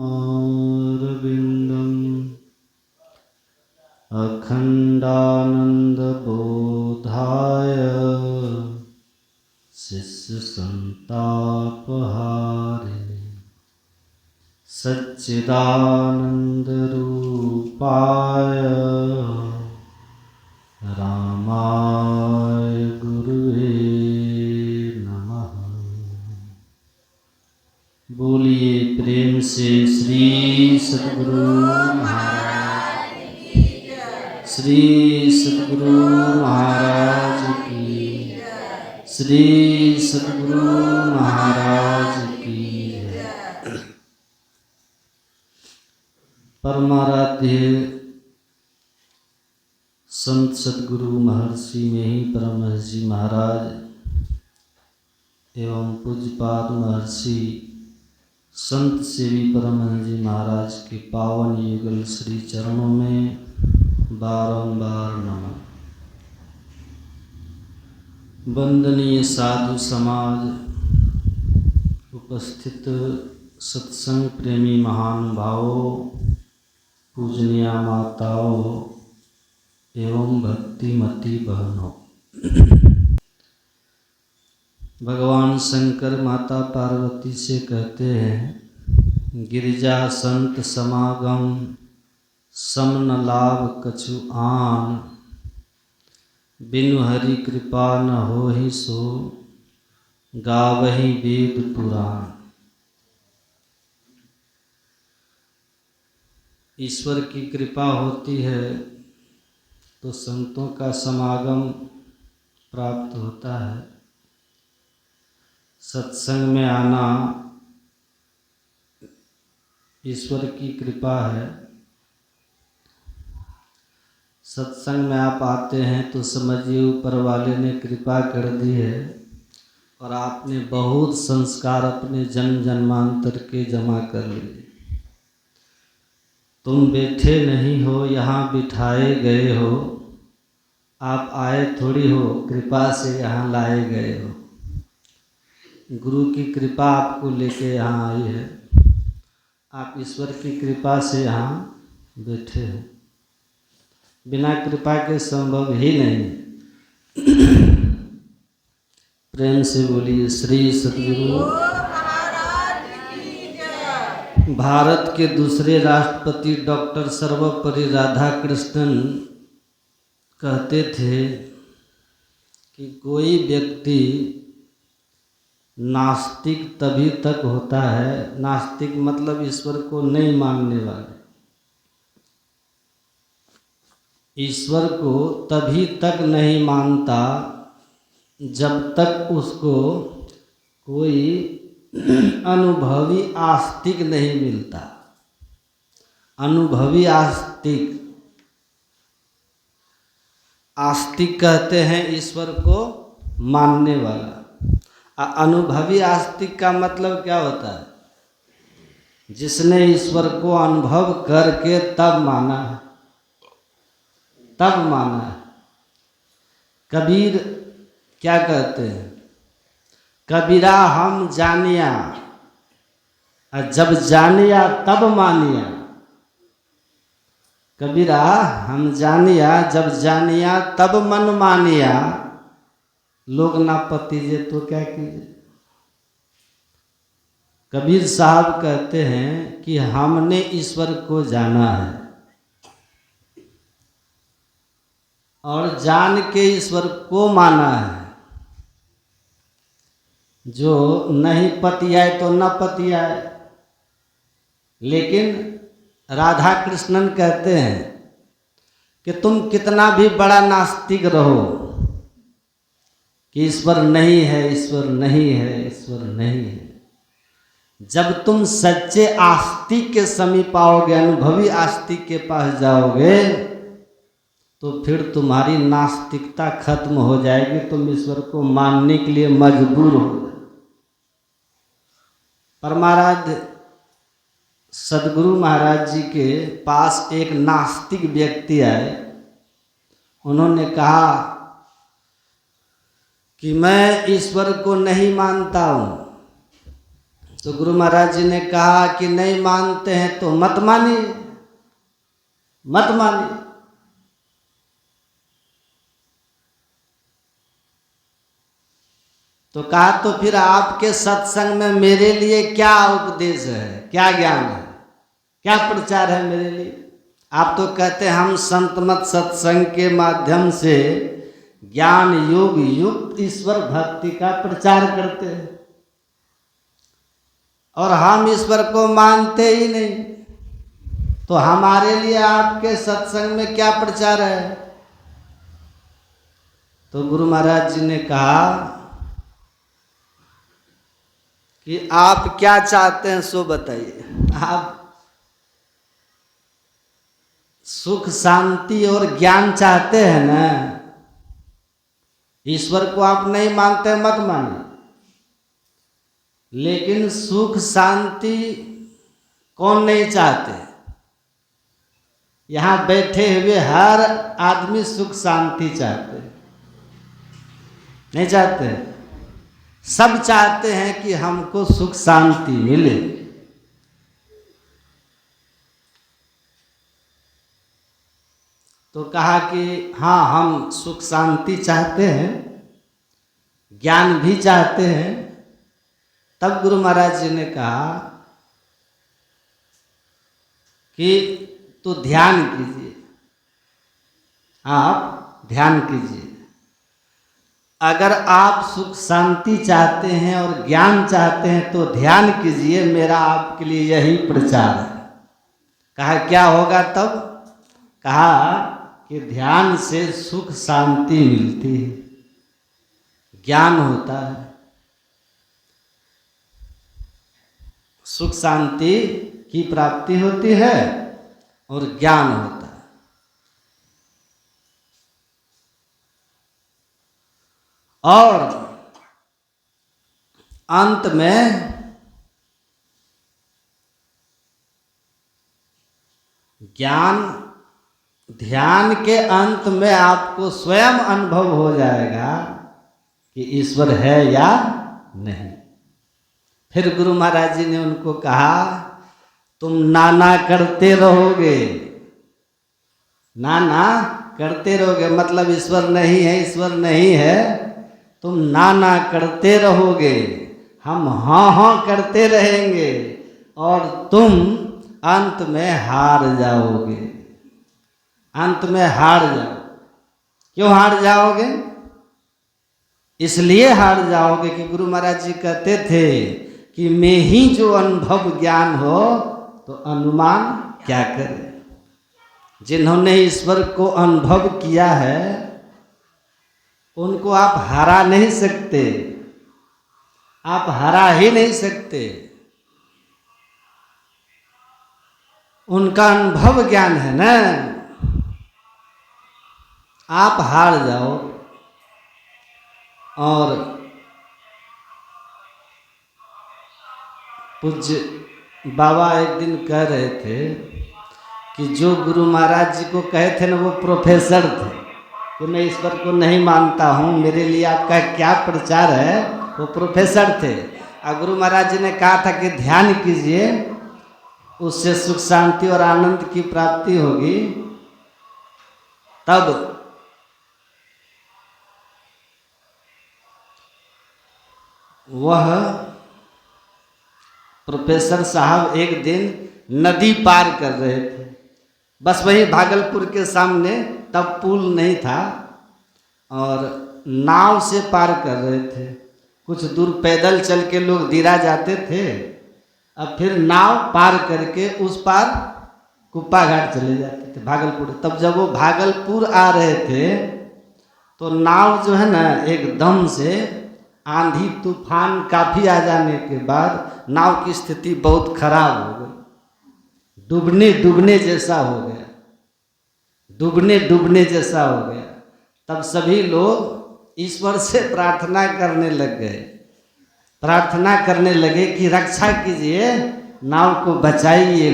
अरविन्दम् अखण्डानन्दबोधाय शिष्यसन्तापहारिणे सच्चिदानन्दरूपाय रामाय गुरुवे नमः। बोलिए प्रेम से श्री सद्गुरु महाराज, श्री सद्गुरु महाराज की, श्री सद्गुरु महाराज की। परमाराध्य संत सद्गुरु महर्षि में ही परमहंस जी महाराज एवं पूज्यपाद महर्षि संत सेवी परमहंस जी महाराज के पावन युगल श्री चरणों में बारंबार नमः। वंदनीय साधु समाज, उपस्थित सत्संग प्रेमी महानुभावों, पूजनीय माताओं एवं भक्तिमती बहनों, भगवान शंकर माता पार्वती से कहते हैं, गिरिजा संत समागम सम न लाभ कछु आन, बिनु हरि कृपा न होहि सो गावहि वेद पुराण। ईश्वर की कृपा होती है तो संतों का समागम प्राप्त होता है। सत्संग में आना ईश्वर की कृपा है। सत्संग में आप आते हैं तो समझिए ऊपर वाले ने कृपा कर दी है और आपने बहुत संस्कार अपने जन्म जन्मांतर के जमा कर लिए। तुम बैठे नहीं हो, यहाँ बिठाए गए हो। आप आए थोड़ी हो, कृपा से यहाँ लाए गए हो। गुरु की कृपा आपको लेके यहाँ आई है। आप ईश्वर की कृपा से यहाँ बैठे हो। बिना कृपा के संभव ही नहीं। प्रेम से बोलिए श्री सद्गुरु। भारत के दूसरे राष्ट्रपति डॉक्टर सर्वपल्ली राधाकृष्णन कहते थे कि कोई व्यक्ति नास्तिक तभी तक होता है, नास्तिक मतलब ईश्वर को नहीं मानने वाले, ईश्वर को तभी तक नहीं मानता जब तक उसको कोई अनुभवी आस्तिक नहीं मिलता। अनुभवी आस्तिक, आस्तिक कहते हैं ईश्वर को मानने वाला। अनुभवी आस्तिक का मतलब क्या होता है? जिसने ईश्वर को अनुभव करके तब माना है, तब माना है। कबीर क्या कहते हैं? कबीरा हम जानिया, जब जानिया तब मानिया। कबीरा हम जानिया, जब जानिया तब मन मानिया। लोग ना पतीजे तो क्या कीजिए। कबीर साहब कहते हैं कि हमने ईश्वर को जाना है और जान के ईश्वर को माना है। जो नहीं पतियाए तो न पतियाए, लेकिन राधा कृष्णन कहते हैं कि तुम कितना भी बड़ा नास्तिक रहो कि ईश्वर नहीं है, ईश्वर नहीं है, ईश्वर नहीं है। जब तुम सच्चे आस्तिक के समीप आओगे, अनुभवी आस्तिक के पास जाओगे, तो फिर तुम्हारी नास्तिकता खत्म हो जाएगी। तुम ईश्वर को मानने के लिए मजबूर हो। परमाराध्य सद्गुरु महाराज जी के पास एक नास्तिक व्यक्ति आए। उन्होंने कहा कि मैं ईश्वर को नहीं मानता हूँ, तो गुरु महाराज जी ने कहा कि नहीं मानते हैं तो मत मानिए, मत मानिए। तो कहा तो फिर आपके सत्संग में मेरे लिए क्या उपदेश है, क्या ज्ञान है, क्या प्रचार है मेरे लिए? आप तो कहते हैं हम संत मत सत्संग के माध्यम से ज्ञान योग युक्त ईश्वर भक्ति का प्रचार करते हैं, और हम ईश्वर को मानते ही नहीं, तो हमारे लिए आपके सत्संग में क्या प्रचार है? तो गुरु महाराज जी ने कहा कि आप क्या चाहते हैं सो बताइए। आप सुख शांति और ज्ञान चाहते हैं ना? ईश्वर को आप नहीं मानते मत मानिए, लेकिन सुख शांति कौन नहीं चाहते? यहां बैठे हुए हर आदमी सुख शांति चाहते, नहीं चाहते? सब चाहते हैं कि हमको सुख शांति मिले। तो कहा कि हाँ, हम सुख शांति चाहते हैं, ज्ञान भी चाहते हैं। तब गुरु महाराज जी ने कहा कि तो ध्यान कीजिए, आप ध्यान कीजिए। अगर आप सुख शांति चाहते हैं और ज्ञान चाहते हैं तो ध्यान कीजिए, मेरा आपके लिए यही प्रचार है। कहा क्या होगा तब? कहा कि ध्यान से सुख शांति मिलती है, ज्ञान होता है, सुख शांति की प्राप्ति होती है और ज्ञान होता है। और अंत में ज्ञान ध्यान के अंत में आपको स्वयं अनुभव हो जाएगा कि ईश्वर है या नहीं। फिर गुरु महाराज जी ने उनको कहा तुम नाना करते रहोगे, नाना करते रहोगे, मतलब ईश्वर नहीं है, ईश्वर नहीं है, तुम नाना करते रहोगे, हम हाँ हाँ करते रहेंगे और तुम अंत में हार जाओगे, अंत में हार जाओ। क्यों हार जाओगे? इसलिए हार जाओगे कि गुरु महाराज जी कहते थे कि मैं ही जो अनुभव ज्ञान हो तो अनुमान क्या करे। जिन्होंने ईश्वर को अनुभव किया है उनको आप हरा नहीं सकते, आप हरा ही नहीं सकते। उनका अनुभव ज्ञान है ना, आप हार जाओ। और पूज्य बाबा एक दिन कह रहे थे कि जो गुरु महाराज जी को कहे थे ना वो प्रोफेसर थे कि मैं ईश्वर को नहीं मानता हूँ, मेरे लिए आपका क्या प्रचार है, वो प्रोफेसर थे। और गुरु महाराज जी ने कहा था कि ध्यान कीजिए, उससे सुख शांति और आनंद की प्राप्ति होगी। तब वह प्रोफेसर साहब एक दिन नदी पार कर रहे थे, बस वही भागलपुर के सामने, तब पुल नहीं था, और नाव से पार कर रहे थे। कुछ दूर पैदल चल के लोग दिरा जाते थे, अब फिर नाव पार करके उस पार कुप्पा घाट चले जाते थे भागलपुर। तब जब वो भागलपुर आ रहे थे तो नाव जो है ना एकदम से आंधी तूफान काफ़ी आ जाने के बाद नाव की स्थिति बहुत खराब हो गई, डूबने जैसा हो गया, डूबने जैसा हो गया। तब सभी लोग ईश्वर से प्रार्थना करने लग गए, प्रार्थना करने लगे कि रक्षा कीजिए, नाव को बचाइए,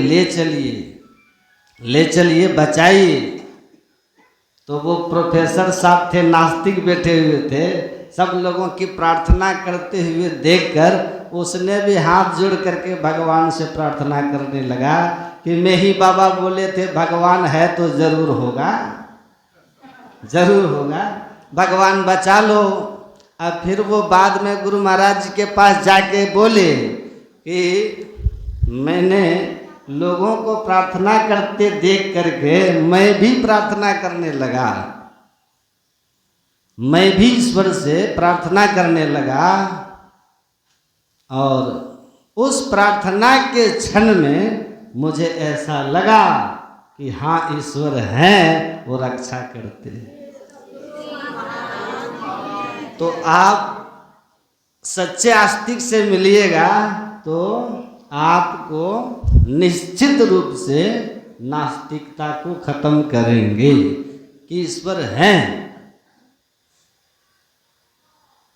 ले चलिए बचाइए। तो वो प्रोफेसर साहब थे, नास्तिक बैठे हुए थे, सब लोगों की प्रार्थना करते हुए देखकर उसने भी हाथ जोड़ करके भगवान से प्रार्थना करने लगा कि मैं ही बाबा बोले थे भगवान है तो जरूर होगा, जरूर होगा, भगवान बचा लो। अब फिर वो बाद में गुरु महाराज जी के पास जाके बोले कि मैंने लोगों को प्रार्थना करते देख करके मैं भी प्रार्थना करने लगा, मैं भी ईश्वर से प्रार्थना करने लगा और उस प्रार्थना के क्षण में मुझे ऐसा लगा कि हाँ ईश्वर हैं, वो रक्षा करते हैं। तो आप सच्चे आस्तिक से मिलिएगा तो आपको निश्चित रूप से नास्तिकता को खत्म करेंगे कि ईश्वर हैं।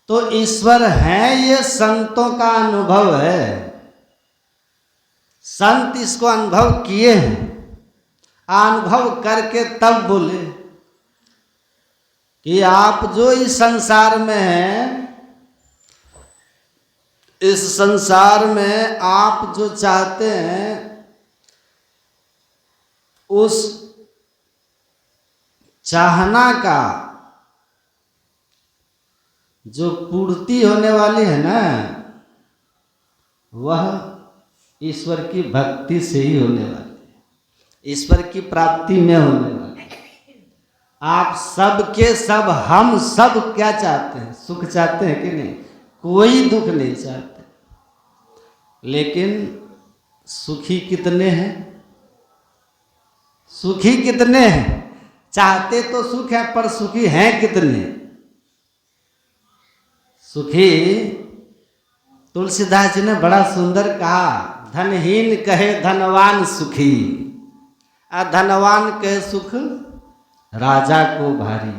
तो ईश्वर है ये संतों का अनुभव है, संत इसको अनुभव किए हैं, अनुभव करके तब बोले कि आप जो इस संसार में हैं, इस संसार में आप जो चाहते हैं उस चाहना का जो पूर्ति होने वाली है ना, वह ईश्वर की भक्ति से ही होने वाली है, ईश्वर की प्राप्ति में होने वाली है। आप सब के सब, हम सब क्या चाहते हैं? सुख चाहते हैं कि नहीं? कोई दुख नहीं चाहते, लेकिन सुखी कितने हैं? सुखी कितने हैं? चाहते तो सुख है पर सुखी हैं कितने? सुखी तुलसीदास जी ने बड़ा सुंदर कहा, धनहीन कहे धनवान सुखी, आ धनवान कहे सुख राजा को भारी,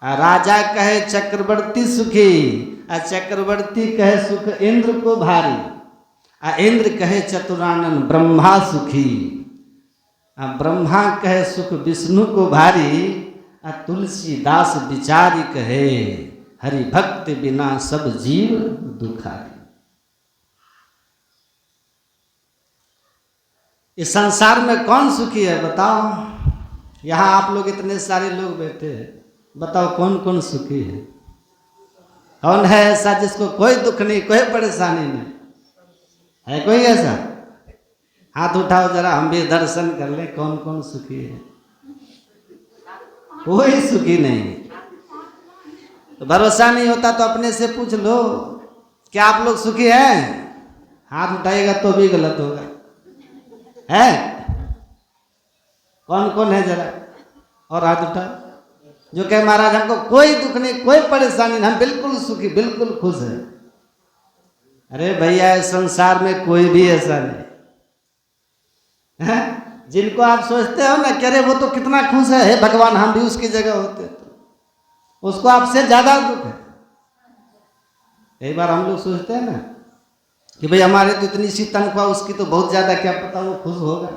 आ राजा कहे चक्रवर्ती सुखी, आ चक्रवर्ती कहे सुख इंद्र को भारी, आ इंद्र कहे चतुरानन ब्रह्मा सुखी, आ ब्रह्मा कहे सुख विष्णु को भारी, आ तुलसीदास विचारी कहे हरि भक्त बिना सब जीव दुखारी। इस संसार में कौन सुखी है बताओ? यहाँ आप लोग इतने सारे लोग बैठे हैं, बताओ कौन कौन सुखी है? कौन है ऐसा जिसको कोई दुख नहीं, कोई परेशानी नहीं है? कोई ऐसा? हाथ उठाओ जरा, हम भी दर्शन कर ले कौन कौन सुखी है। कोई सुखी नहीं। तो भरोसा नहीं होता तो अपने से पूछ लो, क्या आप लोग सुखी हैं? हाथ उठाएगा तो भी गलत होगा। है कौन कौन है जरा और हाथ उठाओ, जो कहे महाराज हमको कोई दुख नहीं, कोई परेशानी नहीं, हम बिल्कुल सुखी, बिल्कुल खुश है। अरे भैया इस संसार में कोई भी ऐसा नहीं है। जिनको आप सोचते हो ना कि अरे वो तो कितना खुश है, हे भगवान हम भी उसकी जगह होते तो उसको आपसे ज्यादा दुख है। कई बार हम लोग सोचते हैं ना कि भाई हमारे तो इतनी सी तनख्वाह, उसकी तो बहुत ज्यादा, क्या पता वो खुश होगा।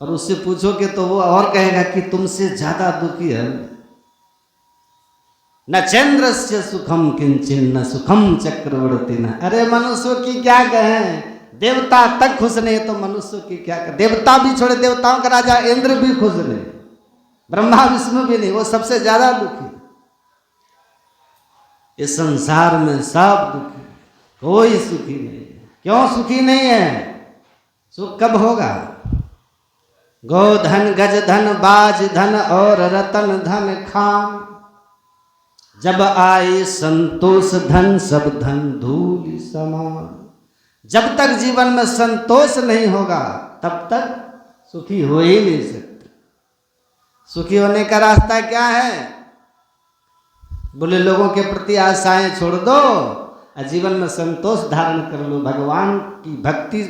और उससे पूछोगे तो वो और कहेगा कि तुमसे ज्यादा दुखी है। न चंद्र से सुखम किंचिन न सुखम चक्रवर्ती न। अरे मनुष्यों की क्या कहें, देवता तक खुश नहीं तो मनुष्यों की क्या कहें। देवता भी छोड़े, देवताओं का राजा इंद्र भी खुश नहीं, ब्रह्मा विष्णु भी नहीं, वो सबसे ज्यादा दुखी। इस संसार में सब दुखी, कोई सुखी नहीं है। क्यों सुखी नहीं है? सुख कब होगा? गोधन गज धन बाज धन और रतन धन खान, जब आए संतोष धन सब धन धूल समान। जब तक जीवन में संतोष नहीं होगा तब तक सुखी हो ही नहीं सकते। सुखी होने का रास्ता क्या है? बोले लोगों के प्रति आशाएं छोड़ दो और जीवन में संतोष धारण कर लो, भगवान की भक्ति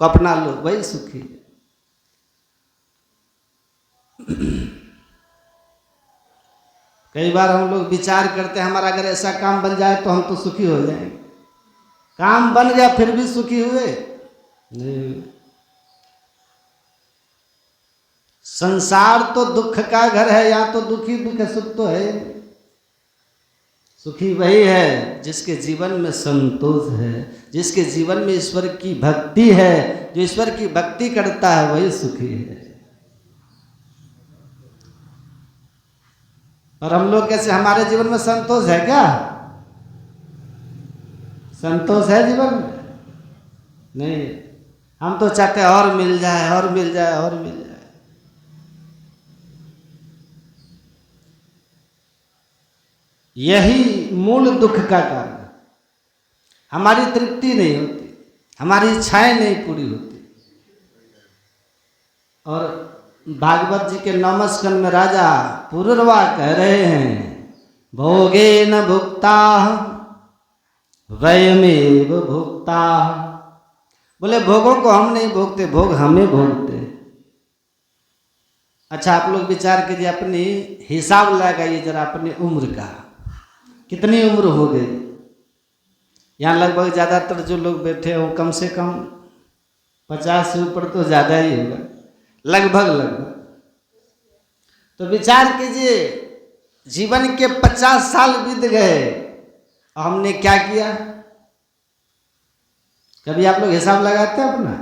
को अपना लो, वही सुखी है। कई बार हम लोग विचार करते हैं हमारा अगर ऐसा काम बन जाए तो हम तो सुखी हो जाएंगे। काम बन गया फिर भी सुखी हुए नहीं। संसार तो दुख का घर है, यहाँ तो दुखी दुख सुख तो है। सुखी वही है जिसके जीवन में संतोष है, जिसके जीवन में ईश्वर की भक्ति है। जो ईश्वर की भक्ति करता है वही सुखी है। और हम लोग कैसे, हमारे जीवन में संतोष है क्या? संतोष है जीवन में? नहीं। हम तो चाहते हैं और मिल जाए, और मिल जाए, और मिल जाए। यही मूल दुख का कारण। हमारी तृप्ति नहीं होती, हमारी इच्छाएं नहीं पूरी होती। और भागवत जी के 9वें स्कंद में राजा पुरुरवा कह रहे हैं, भोगे न भुक्ता वयमेव भुक्ता। बोले भोगों को हम नहीं भोगते, भोग हमें भोगते। अच्छा, आप लोग विचार कीजिए, अपनी हिसाब लगाइए जरा अपनी उम्र का, कितनी उम्र हो गई? यहाँ लगभग ज़्यादातर जो लोग बैठे हो कम से कम 50 से ऊपर तो ज़्यादा ही होगा, लगभग। तो विचार कीजिए, जीवन के 50 साल बीत गए और हमने क्या किया? कभी आप लोग हिसाब लगाते हैं अपना?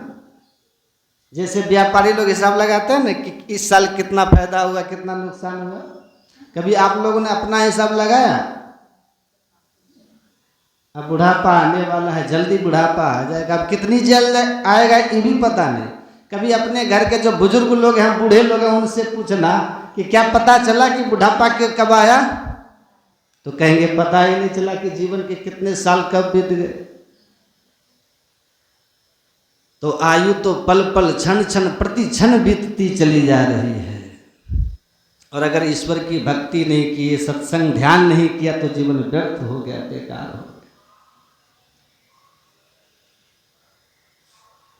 जैसे व्यापारी लोग हिसाब लगाते हैं ना कि इस साल कितना फायदा हुआ, कितना नुकसान हुआ। कभी आप लोगों ने अपना हिसाब लगाया? अब बुढ़ापा आने वाला है, जल्दी बुढ़ापा आ जाएगा, अब कितनी जल्द आएगा ये भी पता नहीं। कभी अपने घर के जो बुजुर्ग लोग हैं, बूढ़े लोग हैं, उनसे पूछना कि क्या पता चला कि बुढ़ापा के कब आया? तो कहेंगे पता ही नहीं चला कि जीवन के कितने साल कब बीत गए। तो आयु तो पल पल क्षण क्षण प्रति क्षण बीतती चली जा रही है। और अगर ईश्वर की भक्ति नहीं की, सत्संग ध्यान नहीं किया तो जीवन व्यर्थ हो गया, बेकार हो गया।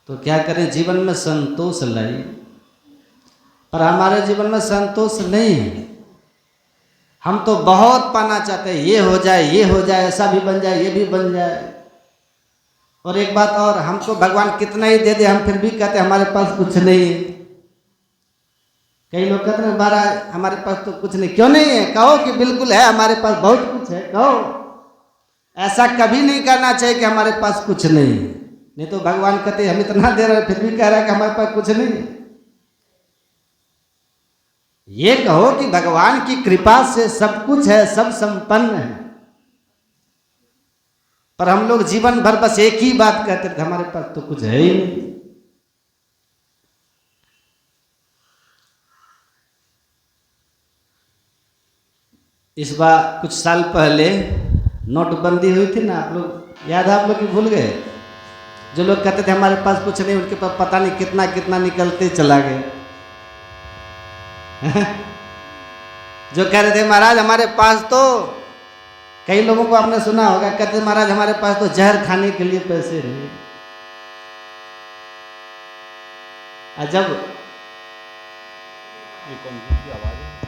तो क्या करें? जीवन में संतोष लाइए। पर हमारे जीवन में संतोष नहीं है। हम तो बहुत पाना चाहते हैं, ये हो जाए, ये हो जाए, ऐसा भी बन जाए, ये भी बन जाए। और एक बात और, हमको भगवान कितना ही दे दे, हम फिर भी कहते हैं हमारे पास कुछ नहीं है। कई लोग कहते हैं महाराज हमारे पास तो कुछ नहीं। क्यों नहीं है? कहो कि बिल्कुल है, हमारे पास बहुत कुछ है, कहो। ऐसा कभी नहीं करना चाहिए कि हमारे पास कुछ नहीं है। नहीं तो भगवान कहते हम इतना दे रहे फिर भी कह रहा है कि हमारे पास कुछ नहीं है। ये कहो कि भगवान की कृपा से सब कुछ है, सब संपन्न है। पर हम लोग जीवन भर बस एक ही बात कहते थे, हमारे पास तो कुछ है ही नहीं। इस बार कुछ साल पहले नोटबंदी हुई थी ना, आप लोग याद है? आप लोग की भूल गए? जो लोग कहते थे हमारे पास कुछ नहीं, उनके पास पता नहीं कितना कितना निकलते चला गए। जो कह रहे थे महाराज हमारे पास तो, कई लोगों को आपने सुना होगा, कहते महाराज हमारे पास तो जहर खाने के लिए पैसे नहीं।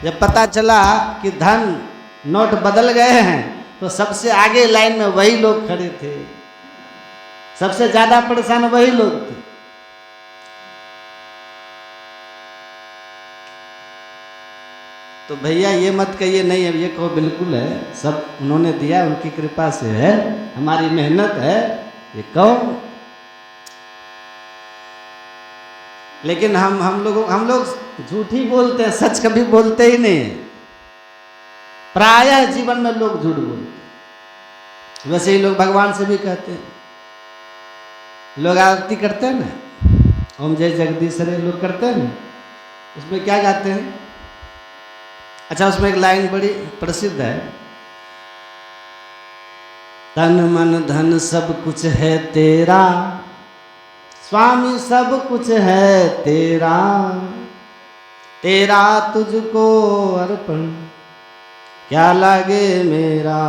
जब पता चला कि धन नोट बदल गए हैं तो सबसे आगे लाइन में वही लोग खड़े थे, सबसे ज्यादा परेशान वही लोग थे। तो भैया ये मत कहिए नहीं है, ये कहो बिल्कुल है, सब उन्होंने दिया, उनकी कृपा से है, हमारी मेहनत है, ये कहो। लेकिन हम लोग झूठ ही बोलते हैं, सच कभी बोलते ही नहीं। प्रायः जीवन में लोग झूठ बोलते। वैसे ही लोग भगवान से भी कहते हैं। लोग आरती करते हैं ना, ओम जय जगदीश हरे लोग करते हैं ना, उसमें क्या गाते हैं? अच्छा, उसमें एक लाइन बड़ी प्रसिद्ध है, तन मन धन सब कुछ है तेरा, स्वामी सब कुछ है तेरा, तेरा तुझको अर्पण क्या लागे मेरा।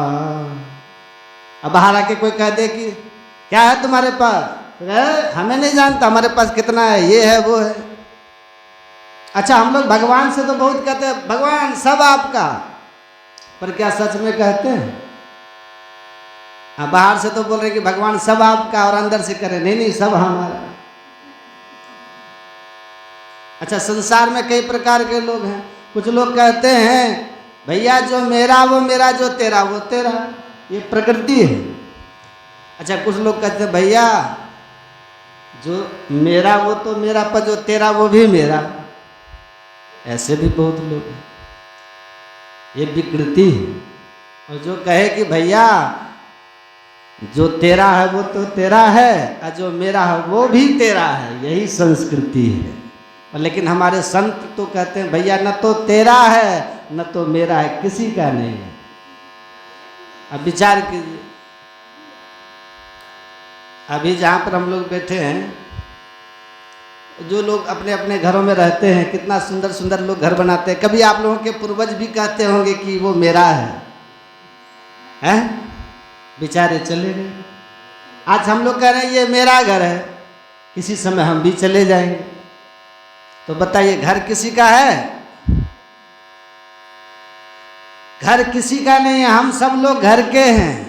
अब बाहर आके कोई कह दे कि क्या है तुम्हारे पास, हमें नहीं जानता हमारे पास कितना है, ये है वो है। अच्छा, हम लोग भगवान से तो बहुत कहते हैं भगवान सब आपका, पर क्या सच में कहते हैं? हाँ, बाहर से तो बोल रहे कि भगवान सब आपका, और अंदर से करे नहीं सब हमारा। अच्छा, संसार में कई प्रकार के लोग हैं। कुछ लोग कहते हैं भैया जो मेरा वो मेरा, जो तेरा वो तेरा, ये प्रकृति है। अच्छा, कुछ लोग कहते हैं भैया जो मेरा वो तो मेरा, पर जो तेरा वो भी मेरा। ऐसे भी बहुत लोग हैं, ये विकृति है। और जो कहे कि भैया जो तेरा है वो तो तेरा है और जो मेरा है वो भी तेरा है, यही संस्कृति है। और लेकिन हमारे संत तो कहते हैं भैया न तो तेरा है न तो मेरा है, किसी का नहीं है। अब विचार कीजिए, अभी जहाँ पर हम लोग बैठे हैं, जो लोग अपने अपने घरों में रहते हैं, कितना सुंदर सुंदर लोग घर बनाते हैं। कभी आप लोगों के पूर्वज भी कहते होंगे कि वो मेरा है? बेचारे चले गए। आज हम लोग कह रहे हैं ये मेरा घर है, किसी समय हम भी चले जाएंगे। तो बताइए घर किसी का है? घर किसी का नहीं है, हम सब लोग घर के हैं।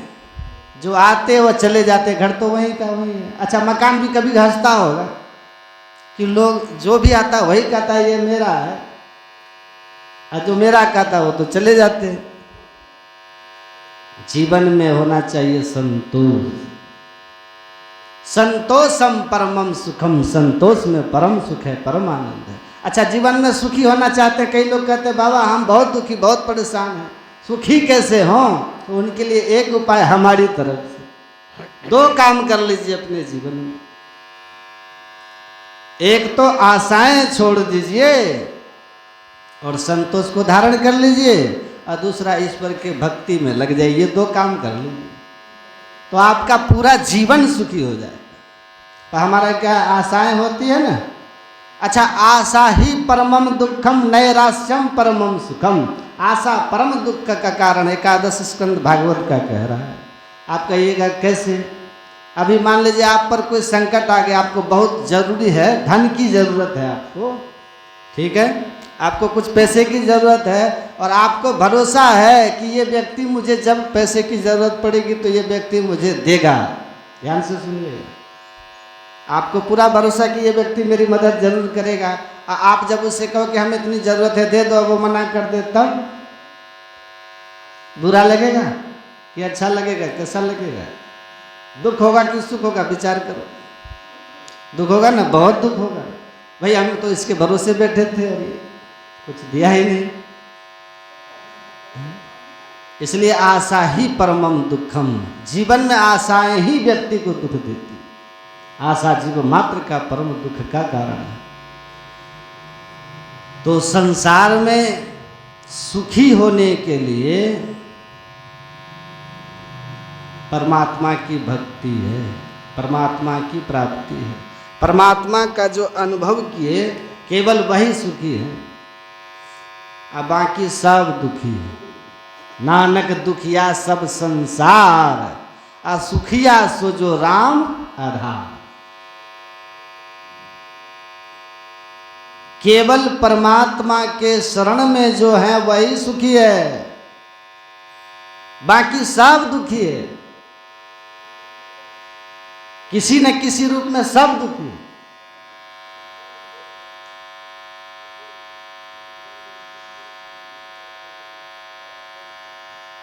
जो आते वो चले जाते, घर तो वहीं का वहीं है। अच्छा, मकान भी कभी हंसता होगा कि लोग जो भी आता वही कहता है ये मेरा है, और जो मेरा कहता वो तो चले जाते हैं। जीवन में होना चाहिए संतोष। संतोषम परमम सुखम, संतोष में परम सुख है, परम आनंद है। अच्छा, जीवन में सुखी होना चाहते हैं। कई लोग कहते हैं बाबा हम बहुत दुखी, बहुत परेशान हैं, सुखी कैसे हों? तो उनके लिए एक उपाय हमारी तरफ से, 2 काम कर लीजिए अपने जीवन में। एक तो आशाएं छोड़ दीजिए और संतोष को धारण कर लीजिए, और दूसरा ईश्वर के भक्ति में लग जाइए। ये 2 काम कर लीजिए तो आपका पूरा जीवन सुखी हो जाए। तो हमारा क्या आशाएं होती है ना। अच्छा, आशा ही परमम दुखम नैराश्यम परमम सुखम। आशा परम दुख का कारण, एकादश स्कंद भागवत का कह रहा है। आप कहिएगा कैसे? अभी मान लीजिए आप पर कोई संकट आ गया, आपको बहुत जरूरी है, धन की जरूरत है आपको, ठीक है, आपको कुछ पैसे की जरूरत है, और आपको भरोसा है कि ये व्यक्ति मुझे जब पैसे की जरूरत पड़ेगी तो ये व्यक्ति मुझे देगा। ध्यान से सुनिए, आपको पूरा भरोसा कि ये व्यक्ति मेरी मदद जरूर करेगा। आप जब उससे कहो कि हमें इतनी जरूरत है दे दो, वो मना कर दे, तब बुरा लगेगा कि अच्छा लगेगा? कैसा लगेगा? दुख होगा कि सुख होगा? विचार करो। दुख होगा ना, बहुत दुख होगा। भाई हम तो इसके भरोसे बैठे थे और ये कुछ दिया ही नहीं। इसलिए आशा ही परमम दुखम। जीवन में आशाएं ही व्यक्ति को दुख देती। आशा जीव मात्र का परम दुख का कारण है। तो संसार में सुखी होने के लिए परमात्मा की भक्ति है, परमात्मा की प्राप्ति है। परमात्मा का जो अनुभव किए केवल वही सुखी है, और बाकी सब दुखी है। नानक दुखिया सब संसार, असुखिया सो जो राम आधार। केवल परमात्मा के शरण में जो है वही सुखी है, बाकी सब दुखी है। किसी न किसी रूप में सब दुखी है।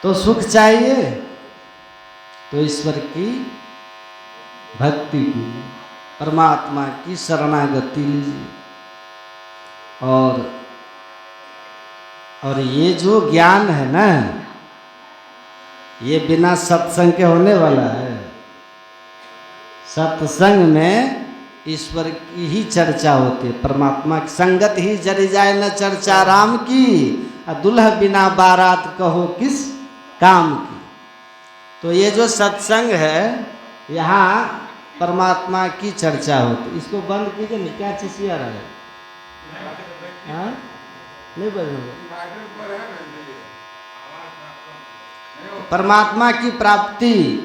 तो सुख चाहिए तो ईश्वर की भक्ति कीजिए, परमात्मा की शरणागति लीजिए। और ये जो ज्ञान है ना, ये बिना सत्संग के होने वाला है। सत्संग में ईश्वर की ही चर्चा होती है, परमात्मा की संगत ही जरी जाए न चर्चा राम की, दुल्हा बिना बारात कहो किस काम की। तो ये जो सत्संग है, यहाँ परमात्मा की चर्चा होती। इसको बंद कीजिए ना, क्या चिचिया रहा है? हाँ? नहीं बंद। परमात्मा की प्राप्ति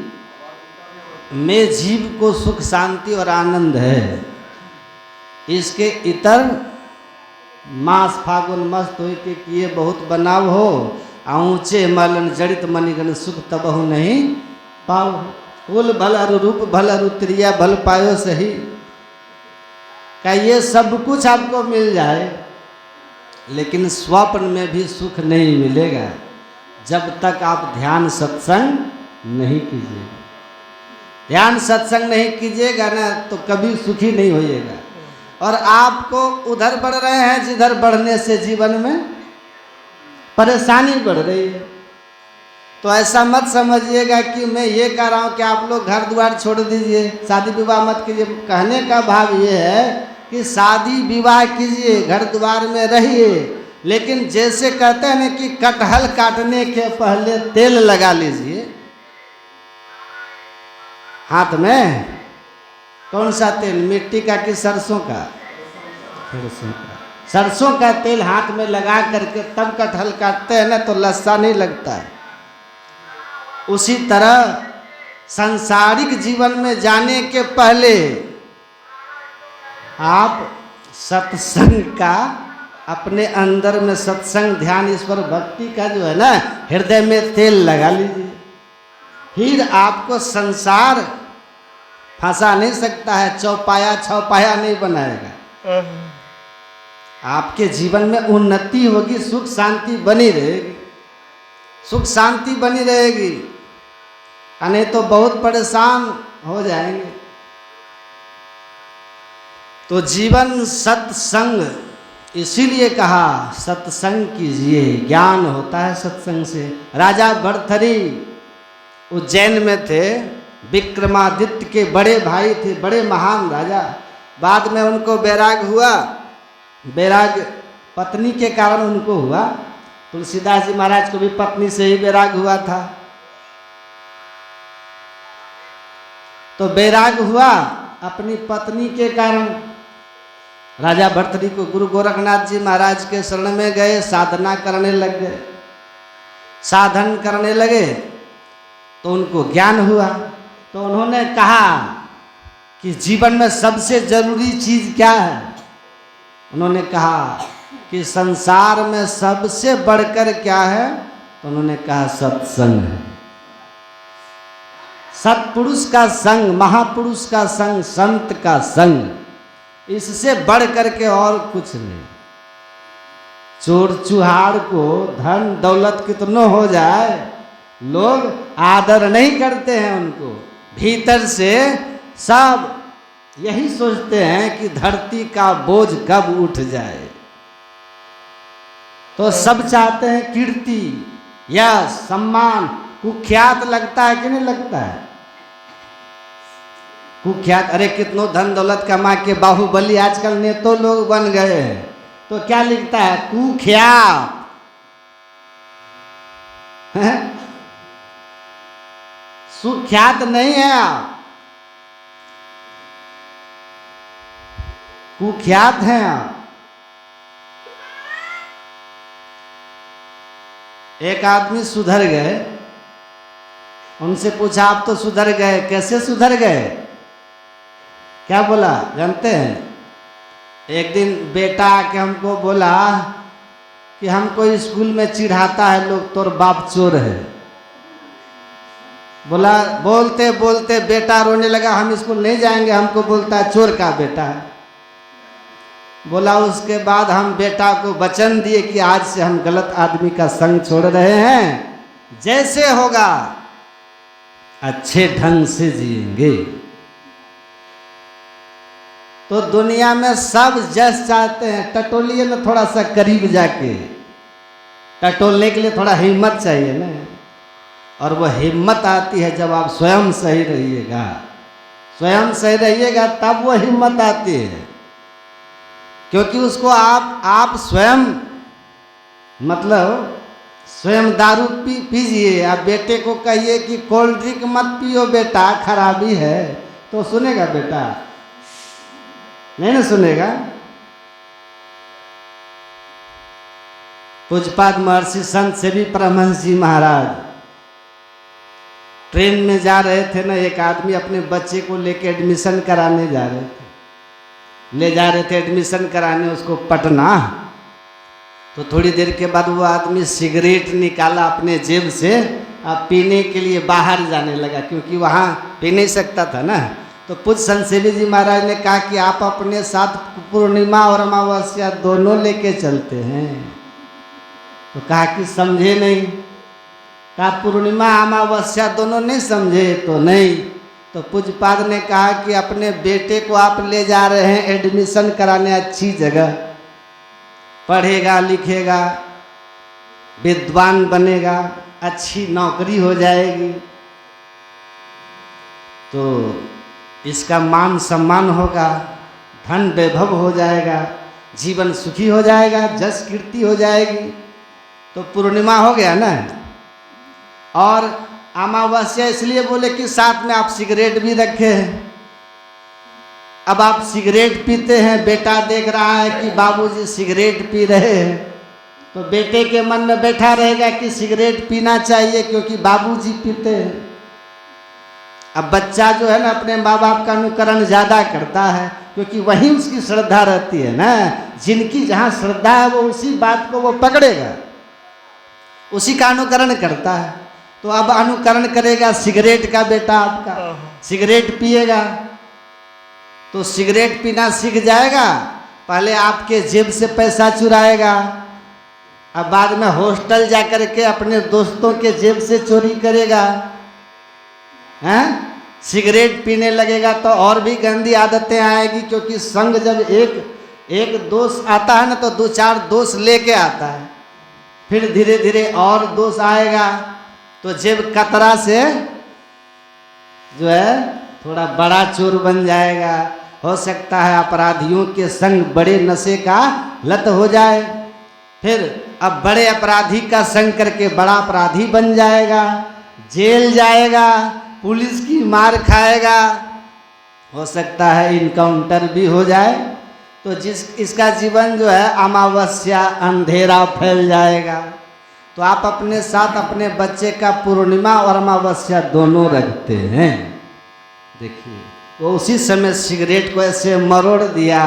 में जीव को सुख शांति और आनंद है। इसके इतर मास फागुन मस्त होते किए बहुत बनाव हो, ऊंचे मलन जड़ित मणिगण सुख तबहु नहीं पाओ। कुल भल अरु रूप भल अरु त्रिया भल पायो सही। क्या ये सब कुछ आपको मिल जाए लेकिन स्वप्न में भी सुख नहीं मिलेगा जब तक आप ध्यान सत्संग नहीं कीजिएगा। ध्यान सत्संग नहीं कीजिएगा ना तो कभी सुखी नहीं होइएगा। और आपको उधर बढ़ रहे हैं जिधर बढ़ने से जीवन में परेशानी बढ़ रही है। तो ऐसा मत समझिएगा कि मैं ये कह रहा हूँ कि आप लोग घर द्वार छोड़ दीजिए, शादी विवाह मत कीजिए। कहने का भाव ये है कि शादी विवाह कीजिए, घर द्वार में रहिए, लेकिन जैसे कहते हैं ना कि कटहल काटने के पहले तेल लगा लीजिए हाथ में। कौन सा तेल, मिट्टी का कि सरसों का? सरसों का। सरसों का तेल हाथ में लगा करके तब कटहल काटते हैं ना तो लस्सा नहीं लगता है। उसी तरह सांसारिक जीवन में जाने के पहले आप सत्संग का अपने अंदर में सत्संग ध्यान ईश्वर भक्ति का जो है ना हृदय में तेल लगा लीजिए। फिर आपको संसार फंसा नहीं सकता है, चौपाया छौपाया नहीं बनाएगा। आपके जीवन में उन्नति होगी, सुख शांति बनी रहेगी, सुख शांति बनी रहेगी, नहीं तो बहुत परेशान हो जाएंगे। तो जीवन सत्संग, इसीलिए कहा सत्संग कीजिए, ज्ञान होता है सत्संग से। राजा भर्तृहरि उज्जैन में थे, विक्रमादित्य के बड़े भाई थे, बड़े महान राजा। बाद में उनको वैराग हुआ, वैराग पत्नी के कारण उनको हुआ। तुलसीदास जी महाराज को भी पत्नी से ही वैराग हुआ था। तो वैराग हुआ अपनी पत्नी के कारण। राजा भर्तृहरि को गुरु गोरखनाथ जी महाराज के शरण में गए, साधना करने लग गए, साधन करने लगे तो उनको ज्ञान हुआ। तो उन्होंने कहा कि जीवन में सबसे जरूरी चीज क्या है? उन्होंने कहा कि संसार में सबसे बढ़कर क्या है? तो उन्होंने कहा सत्संग है। सत्पुरुष का संग, महापुरुष का संग, संत का संग, इससे बढ़ करके और कुछ नहीं। चोर चुहार को धन दौलत कितनो हो जाए, लोग आदर नहीं करते हैं उनको। भीतर से सब यही सोचते हैं कि धरती का बोझ कब उठ जाए। तो सब चाहते हैं कीर्ति, यश, सम्मान, कुख्यात लगता है कि नहीं लगता है? कुख्यात, अरे कितनों धन दौलत कमा के बाहुबली आजकल नेतो लोग बन गए हैं, तो क्या लिखता है? कुख्यात। सुख्यात नहीं है आप, कुख्यात हैं आप। एक आदमी सुधर गए, उनसे पूछा आप तो सुधर गए, कैसे सुधर गए? क्या बोला जानते हैं? एक दिन बेटा आके हमको बोला कि हमको स्कूल में चिढ़ाता है लोग, तोर बाप चोर है। बोला, बोलते बोलते बेटा रोने लगा, हम स्कूल नहीं जाएंगे, हमको बोलता है चोर का बेटा है। बोला उसके बाद हम बेटा को वचन दिए कि आज से हम गलत आदमी का संग छोड़ रहे हैं, जैसे होगा अच्छे ढंग से जिएंगे। तो दुनिया में सब जस चाहते हैं, टटोलिए ना थोड़ा सा करीब जाके, टटोलने के लिए थोड़ा हिम्मत चाहिए ना। और वो हिम्मत आती है जब आप स्वयं सही रहिएगा, स्वयं सही रहिएगा तब वो हिम्मत आती है। क्योंकि उसको आप स्वयं, मतलब स्वयं दारू पीजिए, आप बेटे को कहिए कि कोल्ड ड्रिंक मत पियो बेटा, खराबी है, तो सुनेगा बेटा? नहीं ना सुनेगा। पूज्यपाद महर्षि संत सेवी परमहंस जी महाराज ट्रेन में जा रहे थे ना, एक आदमी अपने बच्चे को लेके एडमिशन कराने जा रहे थे, ले जा रहे थे एडमिशन कराने उसको पटना। तो थोड़ी देर के बाद वो आदमी सिगरेट निकाला अपने जेब से, अब पीने के लिए बाहर जाने लगा, क्योंकि वहाँ पी नहीं सकता था ना। तो पूज्य संत सेवी जी महाराज ने कहा कि आप अपने साथ पूर्णिमा और अमावस्या दोनों लेके चलते हैं। तो कहा कि समझे नहीं। कहा पूर्णिमा अमावस्या दोनों नहीं समझे? तो नहीं। तो पूज्यपाद ने कहा कि अपने बेटे को आप ले जा रहे हैं एडमिशन कराने अच्छी जगह, पढ़ेगा लिखेगा, विद्वान बनेगा, अच्छी नौकरी हो जाएगी, तो इसका मान सम्मान होगा, धन वैभव हो जाएगा, जीवन सुखी हो जाएगा, जस कीर्ति हो जाएगी। तो पूर्णिमा हो गया ना। और अमावस्या इसलिए बोले कि साथ में आप सिगरेट भी रखे हैं। अब आप सिगरेट पीते हैं, बेटा देख रहा है कि बाबूजी सिगरेट पी रहे हैं, तो बेटे के मन में बैठा रहेगा कि सिगरेट पीना चाहिए क्योंकि बाबूजी पीते हैं। अब बच्चा जो है ना अपने माँ बाप का अनुकरण ज़्यादा करता है क्योंकि वहीं उसकी श्रद्धा रहती है ना। जिनकी जहाँ श्रद्धा है वो उसी बात को वो पकड़ेगा, उसी का अनुकरण करता है। तो अब अनुकरण करेगा सिगरेट का, बेटा आपका सिगरेट पिएगा तो सिगरेट पीना सीख जाएगा। पहले आपके जेब से पैसा चुराएगा, अब बाद में हॉस्टल जा कर के अपने दोस्तों के जेब से चोरी करेगा, हैं? सिगरेट पीने लगेगा तो और भी गंदी आदतें आएगी क्योंकि संग जब एक दोस्त आता है ना तो 2-4 दोस्त लेके आता है, फिर धीरे धीरे और दोस्त आएगा तो जेब कतरा से जो है थोड़ा बड़ा चोर बन जाएगा। हो सकता है अपराधियों के संग बड़े नशे का लत हो जाए, फिर अब बड़े अपराधी का संग करके बड़ा अपराधी बन जाएगा, जेल जाएगा, पुलिस की मार खाएगा, हो सकता है इनकाउंटर भी हो जाए। तो इसका जीवन जो है अमावस्या अंधेरा फैल जाएगा। तो आप अपने साथ अपने बच्चे का पूर्णिमा और अमावस्या दोनों रखते हैं। देखिए वो उसी समय सिगरेट को ऐसे मरोड़ दिया